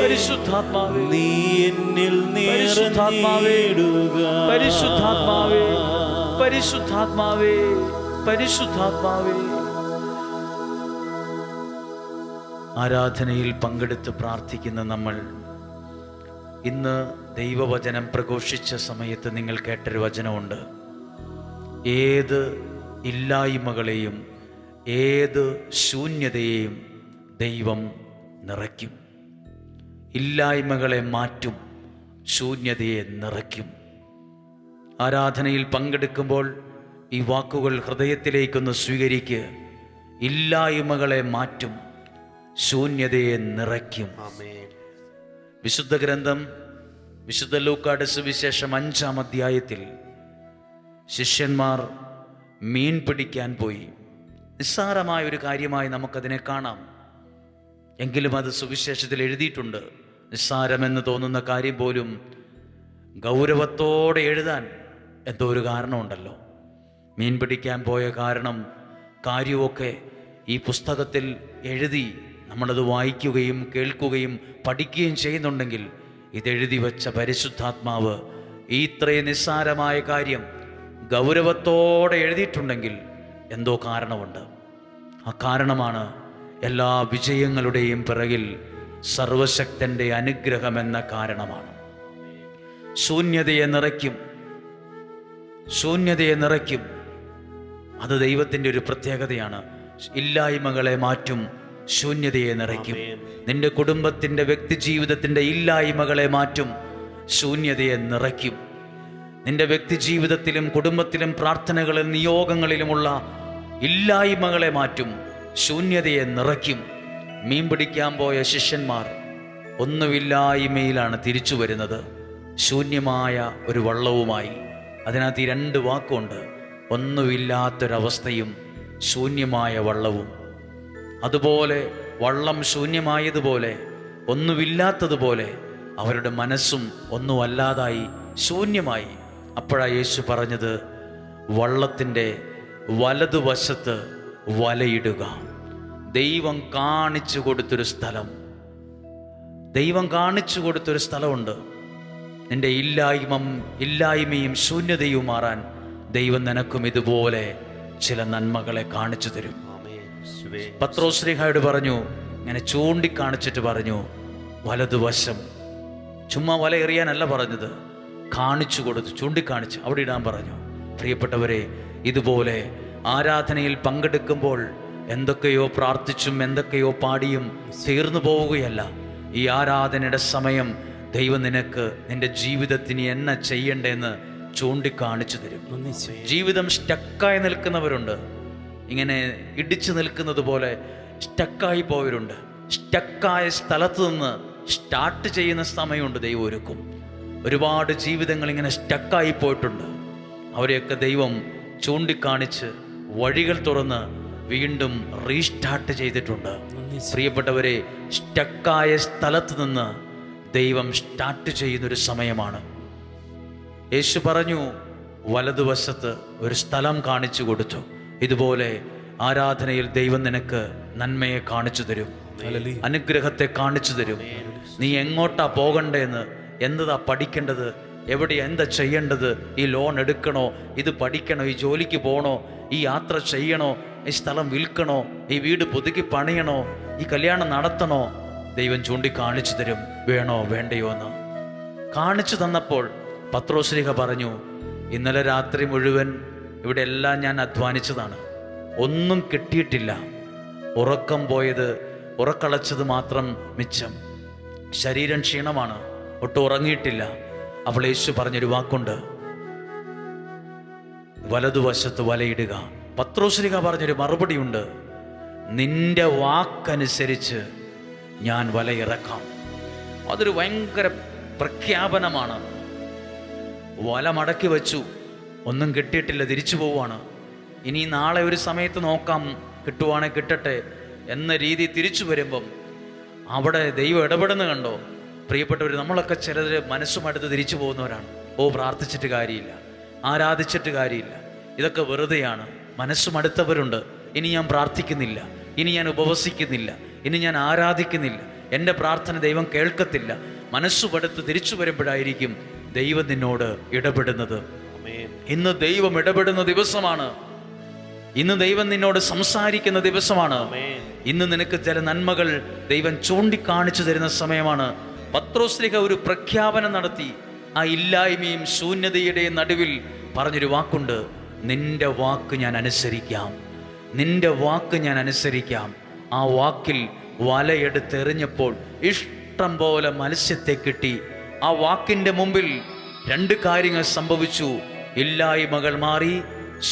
പരിശുദ്ധാത്മാവേ, നീ എന്നിൽ നിറഞ്ഞിടുക. പരിശുദ്ധാത്മാവേ, പരിശുദ്ധാത്മാവേ, പരിശുദ്ധാത്മാവേ. ആരാധനയിൽ പങ്കെടുത്ത് പ്രാർത്ഥിക്കുന്ന നമ്മൾ ഇന്ന് ദൈവവചനം പ്രഘോഷിച്ച സമയത്ത് നിങ്ങൾ കേട്ടൊരു വചനമുണ്ട്. ഏത് ഇല്ലായ്മകളെയും ഏത് ശൂന്യതയെയും ദൈവം നിറയ്ക്കും. ഇല്ലായ്മകളെ മാറ്റും, ശൂന്യതയെ നിറയ്ക്കും. ആരാധനയിൽ പങ്കെടുക്കുമ്പോൾ ഈ വാക്കുകൾ ഹൃദയത്തിലേക്കൊന്ന് സ്വീകരിക്കുക. ഇല്ലായ്മകളെ മാറ്റും, ശൂന്യതയെ നിറയ്ക്കും. വിശുദ്ധ ഗ്രന്ഥം വിശുദ്ധ ലൂക്കായുടെ സുവിശേഷം 5-ാം അധ്യായത്തിൽ ശിഷ്യന്മാർ മീൻ പിടിക്കാൻ പോയി. നിസ്സാരമായൊരു കാര്യമായി നമുക്കതിനെ കാണാം. എങ്കിലും അത് സുവിശേഷത്തിൽ എഴുതിയിട്ടുണ്ട്. നിസ്സാരമെന്ന് തോന്നുന്ന കാര്യം പോലും ഗൗരവത്തോടെ എഴുതാൻ എന്തോ ഒരു കാരണമുണ്ടല്ലോ. മീൻ പിടിക്കാൻ പോയ കാര്യമൊക്കെ ഈ പുസ്തകത്തിൽ എഴുതി നമ്മളത് വായിക്കുകയും കേൾക്കുകയും പഠിക്കുകയും ചെയ്യുന്നുണ്ടെങ്കിൽ ഇതെഴുതി വച്ച പരിശുദ്ധാത്മാവ് ഈ ഇത്രയും നിസ്സാരമായ കാര്യം ഗൗരവത്തോടെ എഴുതിയിട്ടുണ്ടെങ്കിൽ എന്തോ കാരണമുണ്ട്. ആ കാരണമാണ് എല്ലാ വിജയങ്ങളുടെയും പിറകിൽ സർവശക്തൻ്റെ അനുഗ്രഹമെന്ന കാരണമാണ്. ശൂന്യതയെ നിറയ്ക്കും, ശൂന്യതയെ നിറയ്ക്കും. അത് ദൈവത്തിൻ്റെ ഒരു പ്രത്യേകതയാണ്. ഇല്ലായ്മകളെ മാറ്റും, ശൂന്യതയെ നിറയ്ക്കും. നിന്റെ കുടുംബത്തിൻ്റെ വ്യക്തി ജീവിതത്തിൻ്റെ ഇല്ലായ്മകളെ മാറ്റും, ശൂന്യതയെ നിറയ്ക്കും. നിന്റെ വ്യക്തി ജീവിതത്തിലും കുടുംബത്തിലും പ്രാർത്ഥനകളിലും നിയോഗങ്ങളിലുമുള്ള ഇല്ലായ്മകളെ മാറ്റും, ശൂന്യതയെ നിറയ്ക്കും. മീൻ പിടിക്കാൻ പോയ ശിഷ്യന്മാർ ഒന്നുമില്ലായ്മയിലാണ് തിരിച്ചു വരുന്നത്, ശൂന്യമായ ഒരു വള്ളവുമായി. അതിനകത്ത് ഈ 2 വാക്കുണ്ട്, ഒന്നുമില്ലാത്തൊരവസ്ഥയും ശൂന്യമായ വള്ളവും. അതുപോലെ വള്ളം ശൂന്യമായതുപോലെ, ഒന്നുമില്ലാത്തതുപോലെ അവരുടെ മനസ്സും ഒന്നുമല്ലാതായി ശൂന്യമായി. അപ്പോഴാണ് യേശു പറഞ്ഞത്, വള്ളത്തിൻ്റെ വലതുവശത്ത് വലയിടുക. ദൈവം കാണിച്ചു കൊടുത്തൊരു സ്ഥലം, ദൈവം കാണിച്ചു കൊടുത്തൊരു സ്ഥലമുണ്ട്. നിന്റെ ഇല്ലായ്മയും ശൂന്യതയും മാറാൻ ദൈവം നിനക്കും ഇതുപോലെ ചില നന്മകളെ കാണിച്ചു തരും. പത്രോസ് ശ്ലീഹായോട് പറഞ്ഞു, ഇങ്ങനെ ചൂണ്ടിക്കാണിച്ചിട്ട് പറഞ്ഞു, വലതുവശം. ചുമ്മാ വല എറിയാനല്ല പറഞ്ഞത്, കാണിച്ചു കൊടുത്തു, ചൂണ്ടിക്കാണിച്ച് അവിടെ ഇടാൻ പറഞ്ഞു. പ്രിയപ്പെട്ടവരെ, ഇതുപോലെ ആരാധനയിൽ പങ്കെടുക്കുമ്പോൾ എന്തൊക്കെയോ പ്രാർത്ഥിച്ചും എന്തൊക്കെയോ പാടിയും തീർന്നു പോവുകയല്ല. ഈ ആരാധനയുടെ സമയം ദൈവം നിനക്ക് നിന്റെ ജീവിതത്തിന് എന്നെ ചെയ്യണ്ടെന്ന് ചൂണ്ടിക്കാണിച്ചു തരും. ജീവിതം സ്റ്റക്കായി നിൽക്കുന്നവരുണ്ട്, ഇങ്ങനെ ഇടിച്ചു നിൽക്കുന്നത് പോലെ സ്റ്റക്കായി പോയവരുണ്ട്. സ്റ്റക്കായ സ്ഥലത്ത് നിന്ന് സ്റ്റാർട്ട് ചെയ്യുന്ന സമയമുണ്ട് ദൈവം ഒരുക്കും. ഒരുപാട് ജീവിതങ്ങൾ ഇങ്ങനെ സ്റ്റക്കായി പോയിട്ടുണ്ട്. അവരെയൊക്കെ ദൈവം ചൂണ്ടിക്കാണിച്ച് വഴികൾ തുറന്ന് വീണ്ടും റീസ്റ്റാർട്ട് ചെയ്തിട്ടുണ്ട്. പ്രിയപ്പെട്ടവരെ, സ്റ്റക്കായ സ്ഥലത്ത് നിന്ന് ദൈവം സ്റ്റാർട്ട് ചെയ്യുന്നൊരു സമയമാണ്. യേശു പറഞ്ഞു, വലതുവശത്ത് ഒരു സ്ഥലം കാണിച്ചു കൊടുത്തു. ഇതുപോലെ ആരാധനയിൽ ദൈവം നിനക്ക് നന്മയെ കാണിച്ചു തരും, അനുഗ്രഹത്തെ കാണിച്ചു തരും. നീ എങ്ങോട്ടാ പോകണ്ടേന്ന്, എന്താ പഠിക്കേണ്ടത്, എവിടെ എന്താ ചെയ്യേണ്ടത്, ഈ ലോൺ എടുക്കണോ, ഇത് പഠിക്കണോ, ഈ ജോലിക്ക് പോകണോ, ഈ യാത്ര ചെയ്യണോ, ഈ സ്ഥലം വിൽക്കണോ, ഈ വീട് പുതുക്കി പണിയണോ, ഈ കല്യാണം നടത്തണോ, ദൈവം ചൂണ്ടിക്കാണിച്ചു തരും. വേണോ വേണ്ടയോ എന്ന് കാണിച്ചു തന്നപ്പോൾ പത്രോസ് ശ്ലീഹ പറഞ്ഞു, ഇന്നലെ രാത്രി മുഴുവൻ ഇവിടെ എല്ലാം ഞാൻ അധ്വാനിച്ചതാണ്, ഒന്നും കിട്ടിയിട്ടില്ല. ഉറക്കം പോയത്, ഉറക്കളച്ചത് മാത്രം മിച്ചം. ശരീരം ക്ഷീണമാണ്, ഒട്ടും ഉറങ്ങിയിട്ടില്ല. അപ്പോൾ യേശു പറഞ്ഞൊരു വാക്കുണ്ട്, വലതുവശത്ത് വലയിടുക. പത്രോസ് ശ്ലീഹ പറഞ്ഞൊരു മറുപടിയുണ്ട്, നിന്റെ വാക്കനുസരിച്ച് ഞാൻ വലയിറക്കാം. അതൊരു ഭയങ്കര പ്രഖ്യാപനമാണ്. വല മടക്കി വെച്ചു, ഒന്നും കിട്ടിയിട്ടില്ല, തിരിച്ചു പോവുകയാണ്. ഇനി നാളെ ഒരു സമയത്ത് നോക്കാം, കിട്ടുവാണെ കിട്ടട്ടെ എന്ന രീതി തിരിച്ചു വരുമ്പം അവിടെ ദൈവം ഇടപെടുന്ന കണ്ടോ? പ്രിയപ്പെട്ടവർ, നമ്മളൊക്കെ ചിലർ മനസ്സുമടുത്ത് തിരിച്ചു പോകുന്നവരാണ്. പ്രാർത്ഥിച്ചിട്ട് കാര്യമില്ല, ആരാധിച്ചിട്ട് കാര്യമില്ല, ഇതൊക്കെ വെറുതെയാണ്. മനസ്സുമടുത്തവരുണ്ട്, ഇനി ഞാൻ പ്രാർത്ഥിക്കുന്നില്ല, ഇനി ഞാൻ ഉപവസിക്കുന്നില്ല, ഇനി ഞാൻ ആരാധിക്കുന്നില്ല, എൻ്റെ പ്രാർത്ഥന ദൈവം കേൾക്കത്തില്ല. മനസ്സുമടുത്ത് തിരിച്ചു വരുമ്പോഴായിരിക്കും ദൈവം നിന്നോട് ഇടപെടുന്നത്. ഇന്ന് ദൈവം ഇടപെടുന്ന ദിവസമാണ്. ഇന്ന് ദൈവം നിന്നോട് സംസാരിക്കുന്ന ദിവസമാണ്. ഇന്ന് നിനക്ക് ചില നന്മകൾ ദൈവം ചൂണ്ടിക്കാണിച്ചു തരുന്ന സമയമാണ്. പത്രോസ് ശ്ലീഹ ഒരു പ്രഖ്യാപനം നടത്തി. ആ ഇല്ലായ്മയും ശൂന്യതയുടെ നടുവിൽ പറഞ്ഞൊരു വാക്കുണ്ട്, നിന്റെ വാക്ക് ഞാൻ അനുസരിക്കാം, നിന്റെ വാക്ക് ഞാൻ അനുസരിക്കാം. ആ വാക്കിൽ വലയെടുത്തെറിഞ്ഞപ്പോൾ ഇഷ്ടം പോലെ മത്സ്യത്തെ കിട്ടി. ആ വാക്കിൻ്റെ മുമ്പിൽ 2 കാര്യങ്ങൾ സംഭവിച്ചു. ഇല്ലായ്മകൾ മാറി,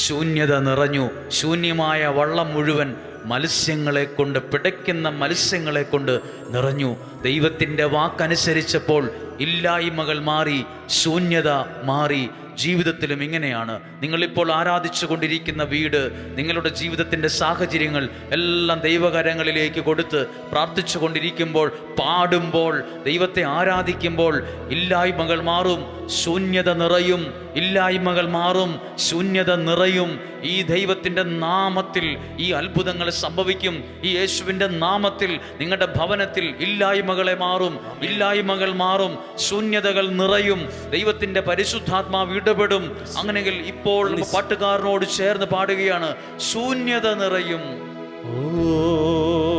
ശൂന്യത നിറഞ്ഞു. ശൂന്യമായ വള്ളം മുഴുവൻ മത്സ്യങ്ങളെ കൊണ്ട്, പിടയ്ക്കുന്ന മത്സ്യങ്ങളെ കൊണ്ട് നിറഞ്ഞു. ദൈവത്തിൻ്റെ വാക്കനുസരിച്ചപ്പോൾ ഇല്ലായ്മകൾ മാറി, ശൂന്യത മാറി. ജീവിതത്തിലും ഇങ്ങനെയാണ്. നിങ്ങളിപ്പോൾ ആരാധിച്ചു കൊണ്ടിരിക്കുന്ന വീട്, നിങ്ങളുടെ ജീവിതത്തിൻ്റെ സാഹചര്യങ്ങൾ എല്ലാം ദൈവകരങ്ങളിലേക്ക് കൊടുത്ത് പ്രാർത്ഥിച്ചു കൊണ്ടിരിക്കുമ്പോൾ, പാടുമ്പോൾ, ദൈവത്തെ ആരാധിക്കുമ്പോൾ ഇല്ലായ്മകൾ മാറും, ശൂന്യത നിറയും. ഇല്ലായ്മകൾ മാറും, ശൂന്യത നിറയും. ഈ ദൈവത്തിൻ്റെ നാമത്തിൽ ഈ അത്ഭുതങ്ങൾ സംഭവിക്കും. ഈ യേശുവിൻ്റെ നാമത്തിൽ നിങ്ങളുടെ ഭവനത്തിൽ ഇല്ലായ്മകളെ മാറും, ഇല്ലായ്മകൾ മാറും, ശൂന്യതകൾ നിറയും. ദൈവത്തിൻ്റെ പരിശുദ്ധാത്മാവ് ഇടപെടും. അങ്ങനെയെങ്കിൽ ഇപ്പോൾ പാട്ടുകാരനോട് ചേർന്ന് പാടുകയാണ്, ശൂന്യത നിറയും.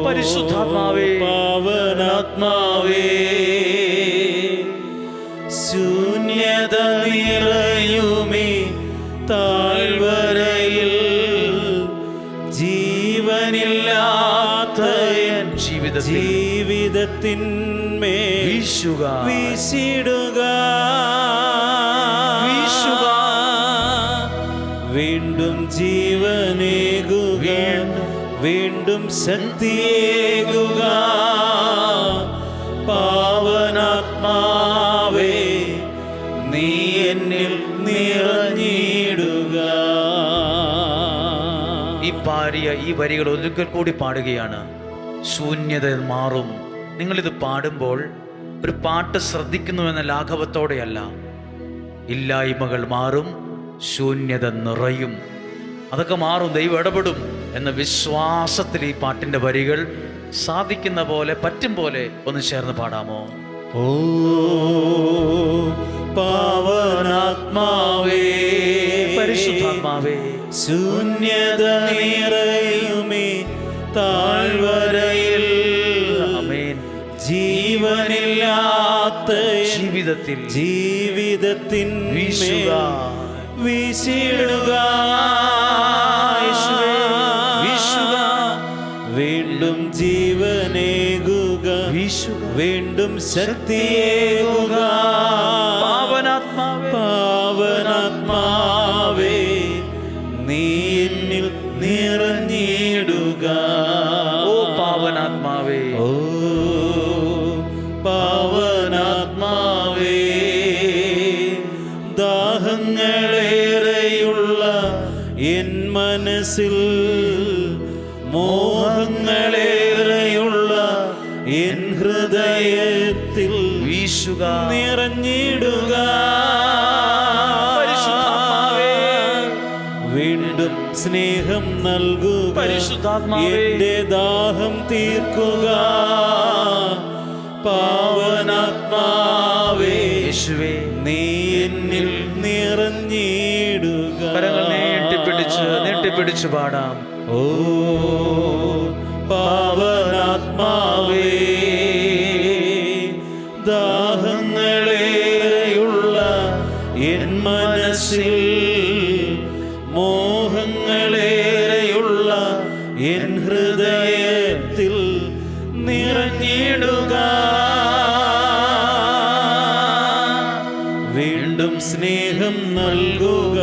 പരിശുദ്ധാത്മാവേ, പാവനാത്മാവേ, ശൂന്യത നിറയുമേ താഴ്വരയിൽ, ജീവനില്ലാത്ത ജീവിതത്തിന്മേൽ വീശിടുക, വീണ്ടും ജീവനേകുക, വീണ്ടും ശക്തിയേകുക. മാറിയ ഈ വരികൾ ഒരിക്കൽ കൂടി പാടുകയാണ്. ശൂന്യത മാറും. നിങ്ങളിത് പാടുമ്പോൾ ഒരു പാട്ട് ശ്രദ്ധിക്കുന്നുവെന്ന ലാഘവത്തോടെയല്ല. ഇല്ലായ്മകൾ മാറും, ശൂന്യത നിറയും. അതൊക്കെ മാറും, ദൈവം ഇടപെടും എന്ന വിശ്വാസത്തിൽ ഈ പാട്ടിൻ്റെ വരികൾ സാധിക്കുന്ന പോലെ, പറ്റും പോലെ ഒന്ന് ചേർന്ന് പാടാമോ? ഓ പാവനാത്മാവേ, പരിശുദ്ധാത്മാവേ, ശൂന്യത നിറയുമേ താഴ്വരയിൽ, ആമേൻ, ജീവനില്ലാത്ത ജീവിതത്തിൻ വീശുക, വീശിടുക, വീശുക, വീണ്ടും ജീവനേകുക, വീശുക, വീണ്ടും ശക്തിയേകുക. പാവനാത്മാവേ, പാവനാത്മാവേ, നീ എന്നിൽ നിറഞ്ഞിടുക. ഓ പാവനാത്മാവേ, ഓ പാവനാത്മാവേ, ദാഹങ്ങളേറെയുള്ള എൻ മനസ്സിൽ, മോഹങ്ങളേറെയുള്ള എൻ ഹൃദയത്തിൽ വീശുക, നിറഞ്ഞിടുക. പരിശുദ്ധാത്മാവേ, വീണ്ടും സ്നേഹം നൽകുക, പരിശുദ്ധാത്മാവേ, എന്റെ ദാഹം തീർക്കുക. പാവനാത്മാവേ, യേശുവേ, നീ എന്നിൽ നിറഞ്ഞിടുക. കരങ്ങൾ നീട്ടിപ്പിടിച്ച് പാടാം. ഓ പാവനാത്മാവേ, ദാഹങ്ങളേറെയുള്ള എൻ മനസ്സിൽ, മോഹങ്ങളേറെയുള്ള എൻ ഹൃദയത്തിൽ നിറഞ്ഞിടുക. വീണ്ടും സ്നേഹം നൽകുക,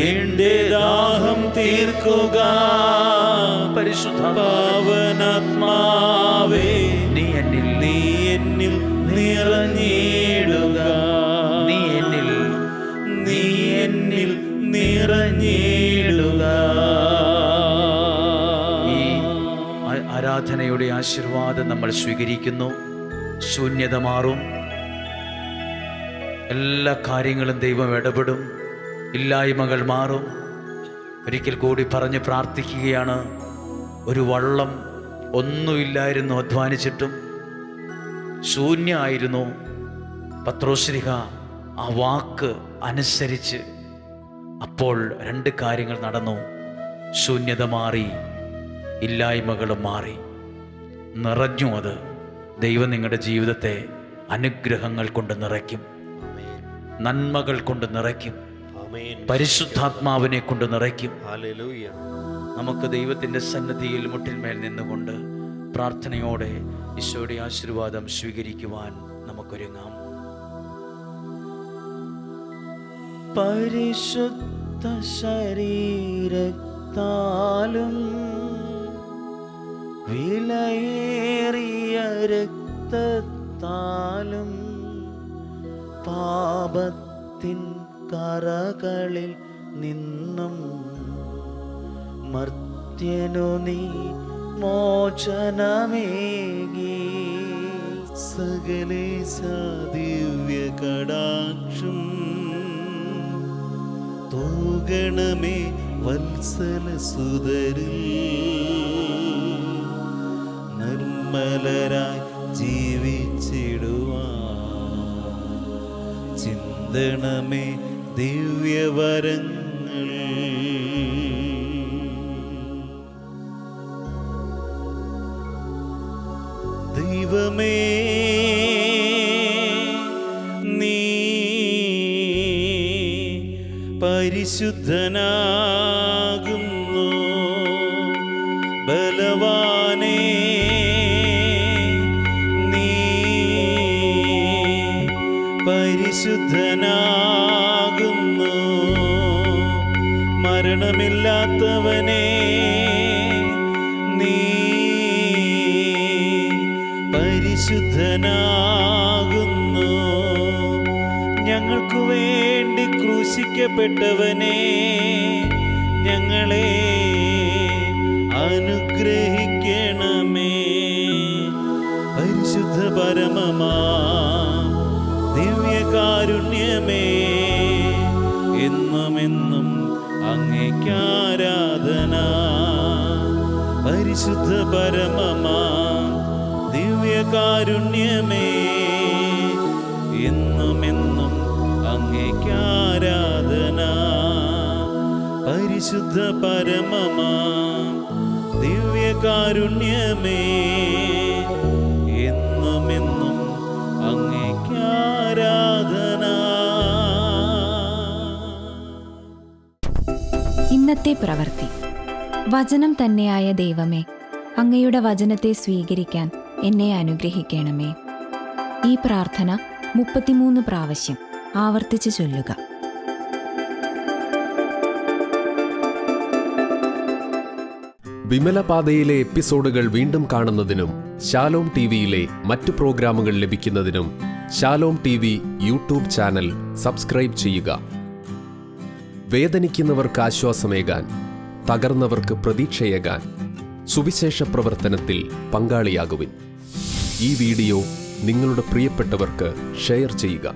എന്റെ ദാഹം തീർക്കുക. പാവനാത്മാവേ, നീ എന്നിൽ നിറഞ്ഞിടുക. നീ എന്നിൽ നിറഞ്ഞിടുക. ഈ ആരാധനയുടെ ആശീർവാദം നമ്മൾ സ്വീകരിക്കുന്നു. ശൂന്യത മാറും, എല്ലാ കാര്യങ്ങളും ദൈവം ഇടപെടും, ഇല്ലായ്മകൾ മാറും. ഒരിക്കൽ കൂടി പറഞ്ഞ് പ്രാർത്ഥിക്കുകയാണ്. ഒരു വള്ളം ഒന്നുമില്ലായിരുന്നു, അധ്വാനിച്ചിട്ടും ശൂന്യമായിരുന്നു. പത്രോശ്ലീഹ ആ വാക്ക് അനുസരിച്ച് അപ്പോൾ രണ്ട് കാര്യങ്ങൾ നടന്നു. ശൂന്യത മാറി, ഇല്ലായ്മകളും മാറി, നിറഞ്ഞു. അത് ദൈവം നിങ്ങളുടെ ജീവിതത്തെ അനുഗ്രഹങ്ങൾ കൊണ്ട് നിറയ്ക്കും, നന്മകൾ കൊണ്ട് നിറയ്ക്കും, പരിശുദ്ധാത്മാവിനെ കൊണ്ട് നിറയ്ക്കും. നമുക്ക് ദൈവത്തിൻ്റെ സന്നിധിയിൽ മുട്ടിന്മേൽ നിന്നുകൊണ്ട് പ്രാർത്ഥനയോടെ ഈശോയുടെ ആശീർവാദം സ്വീകരിക്കുവാൻ നമുക്കൊരുങ്ങാം. പരിശുദ്ധ ശരീരത്താലും വിലയേറിയ രക്തത്താലും പാപത്തിൻ കറകളിൽ നിന്നും മർത്യനു നീ മോചനമേകി. സകലേശ ദിവ്യ കടാക്ഷം തൂകണമേ വത്സല സുതരിൽ. നിർമ്മലരായി ജീവിച്ചിടുവാൻ ചിന്തണമേ ദിവ്യവരങ്ങൾ. ദൈവമേ, നീ പരിശുദ്ധനാകുന്നു. ബലവാനേ, നീ പരിശുദ്ധനാകുന്നു. മരണമില്ലാത്തവനേ, നീ പരിശുദ്ധനാകുന്നു. ഞങ്ങൾക്കു വേണ്ടി ക്രൂശിക്കപ്പെട്ടവനേ, ഞങ്ങളെ പരിശുദ്ധ പരമമാ ദിവ്യകാരുണ്യമേ, എന്നുമെന്നും അങ്ങേക്കാരാധന. പരിശുദ്ധ പരമമാ ദിവ്യകാരുണ്യമേ, എന്നുമെന്നും അങ്ങേക്കാരാധന. പരിശുദ്ധ പരമമാ ദിവ്യകാരുണ്യമേ, എന്നുമെന്നും അങ്ങേക്കാരാധന. ഇന്നത്തെ പ്രവൃത്തി. വചനം തന്നെയായ ദൈവമേ, അങ്ങയുടെ വചനത്തെ സ്വീകരിക്കാൻ എന്നെ അനുഗ്രഹിക്കണമേ. ഈ പ്രാർത്ഥന 33 പ്രാവശ്യം ആവർത്തിച്ച് ചൊല്ലുക. വിമലപാതയിലെ എപ്പിസോഡുകൾ വീണ്ടും കാണുന്നതിനും ശാലോം ടിവിയിലെ മറ്റു പ്രോഗ്രാമുകൾ ലഭിക്കുന്നതിനും Shalom TV YouTube channel subscribe ചെയ്യുക. വേദനിക്കുന്നവർക്ക് ആശ്വാസമേകാൻ, തകർന്നവർക്ക് പ്രതീക്ഷയേകാൻ സുവിശേഷ പ്രവർത്തനത്തിൽ പങ്കാളിയാകുവിൻ. ഈ വീഡിയോ നിങ്ങളുടെ പ്രിയപ്പെട്ടവർക്ക് ഷെയർ ചെയ്യുക.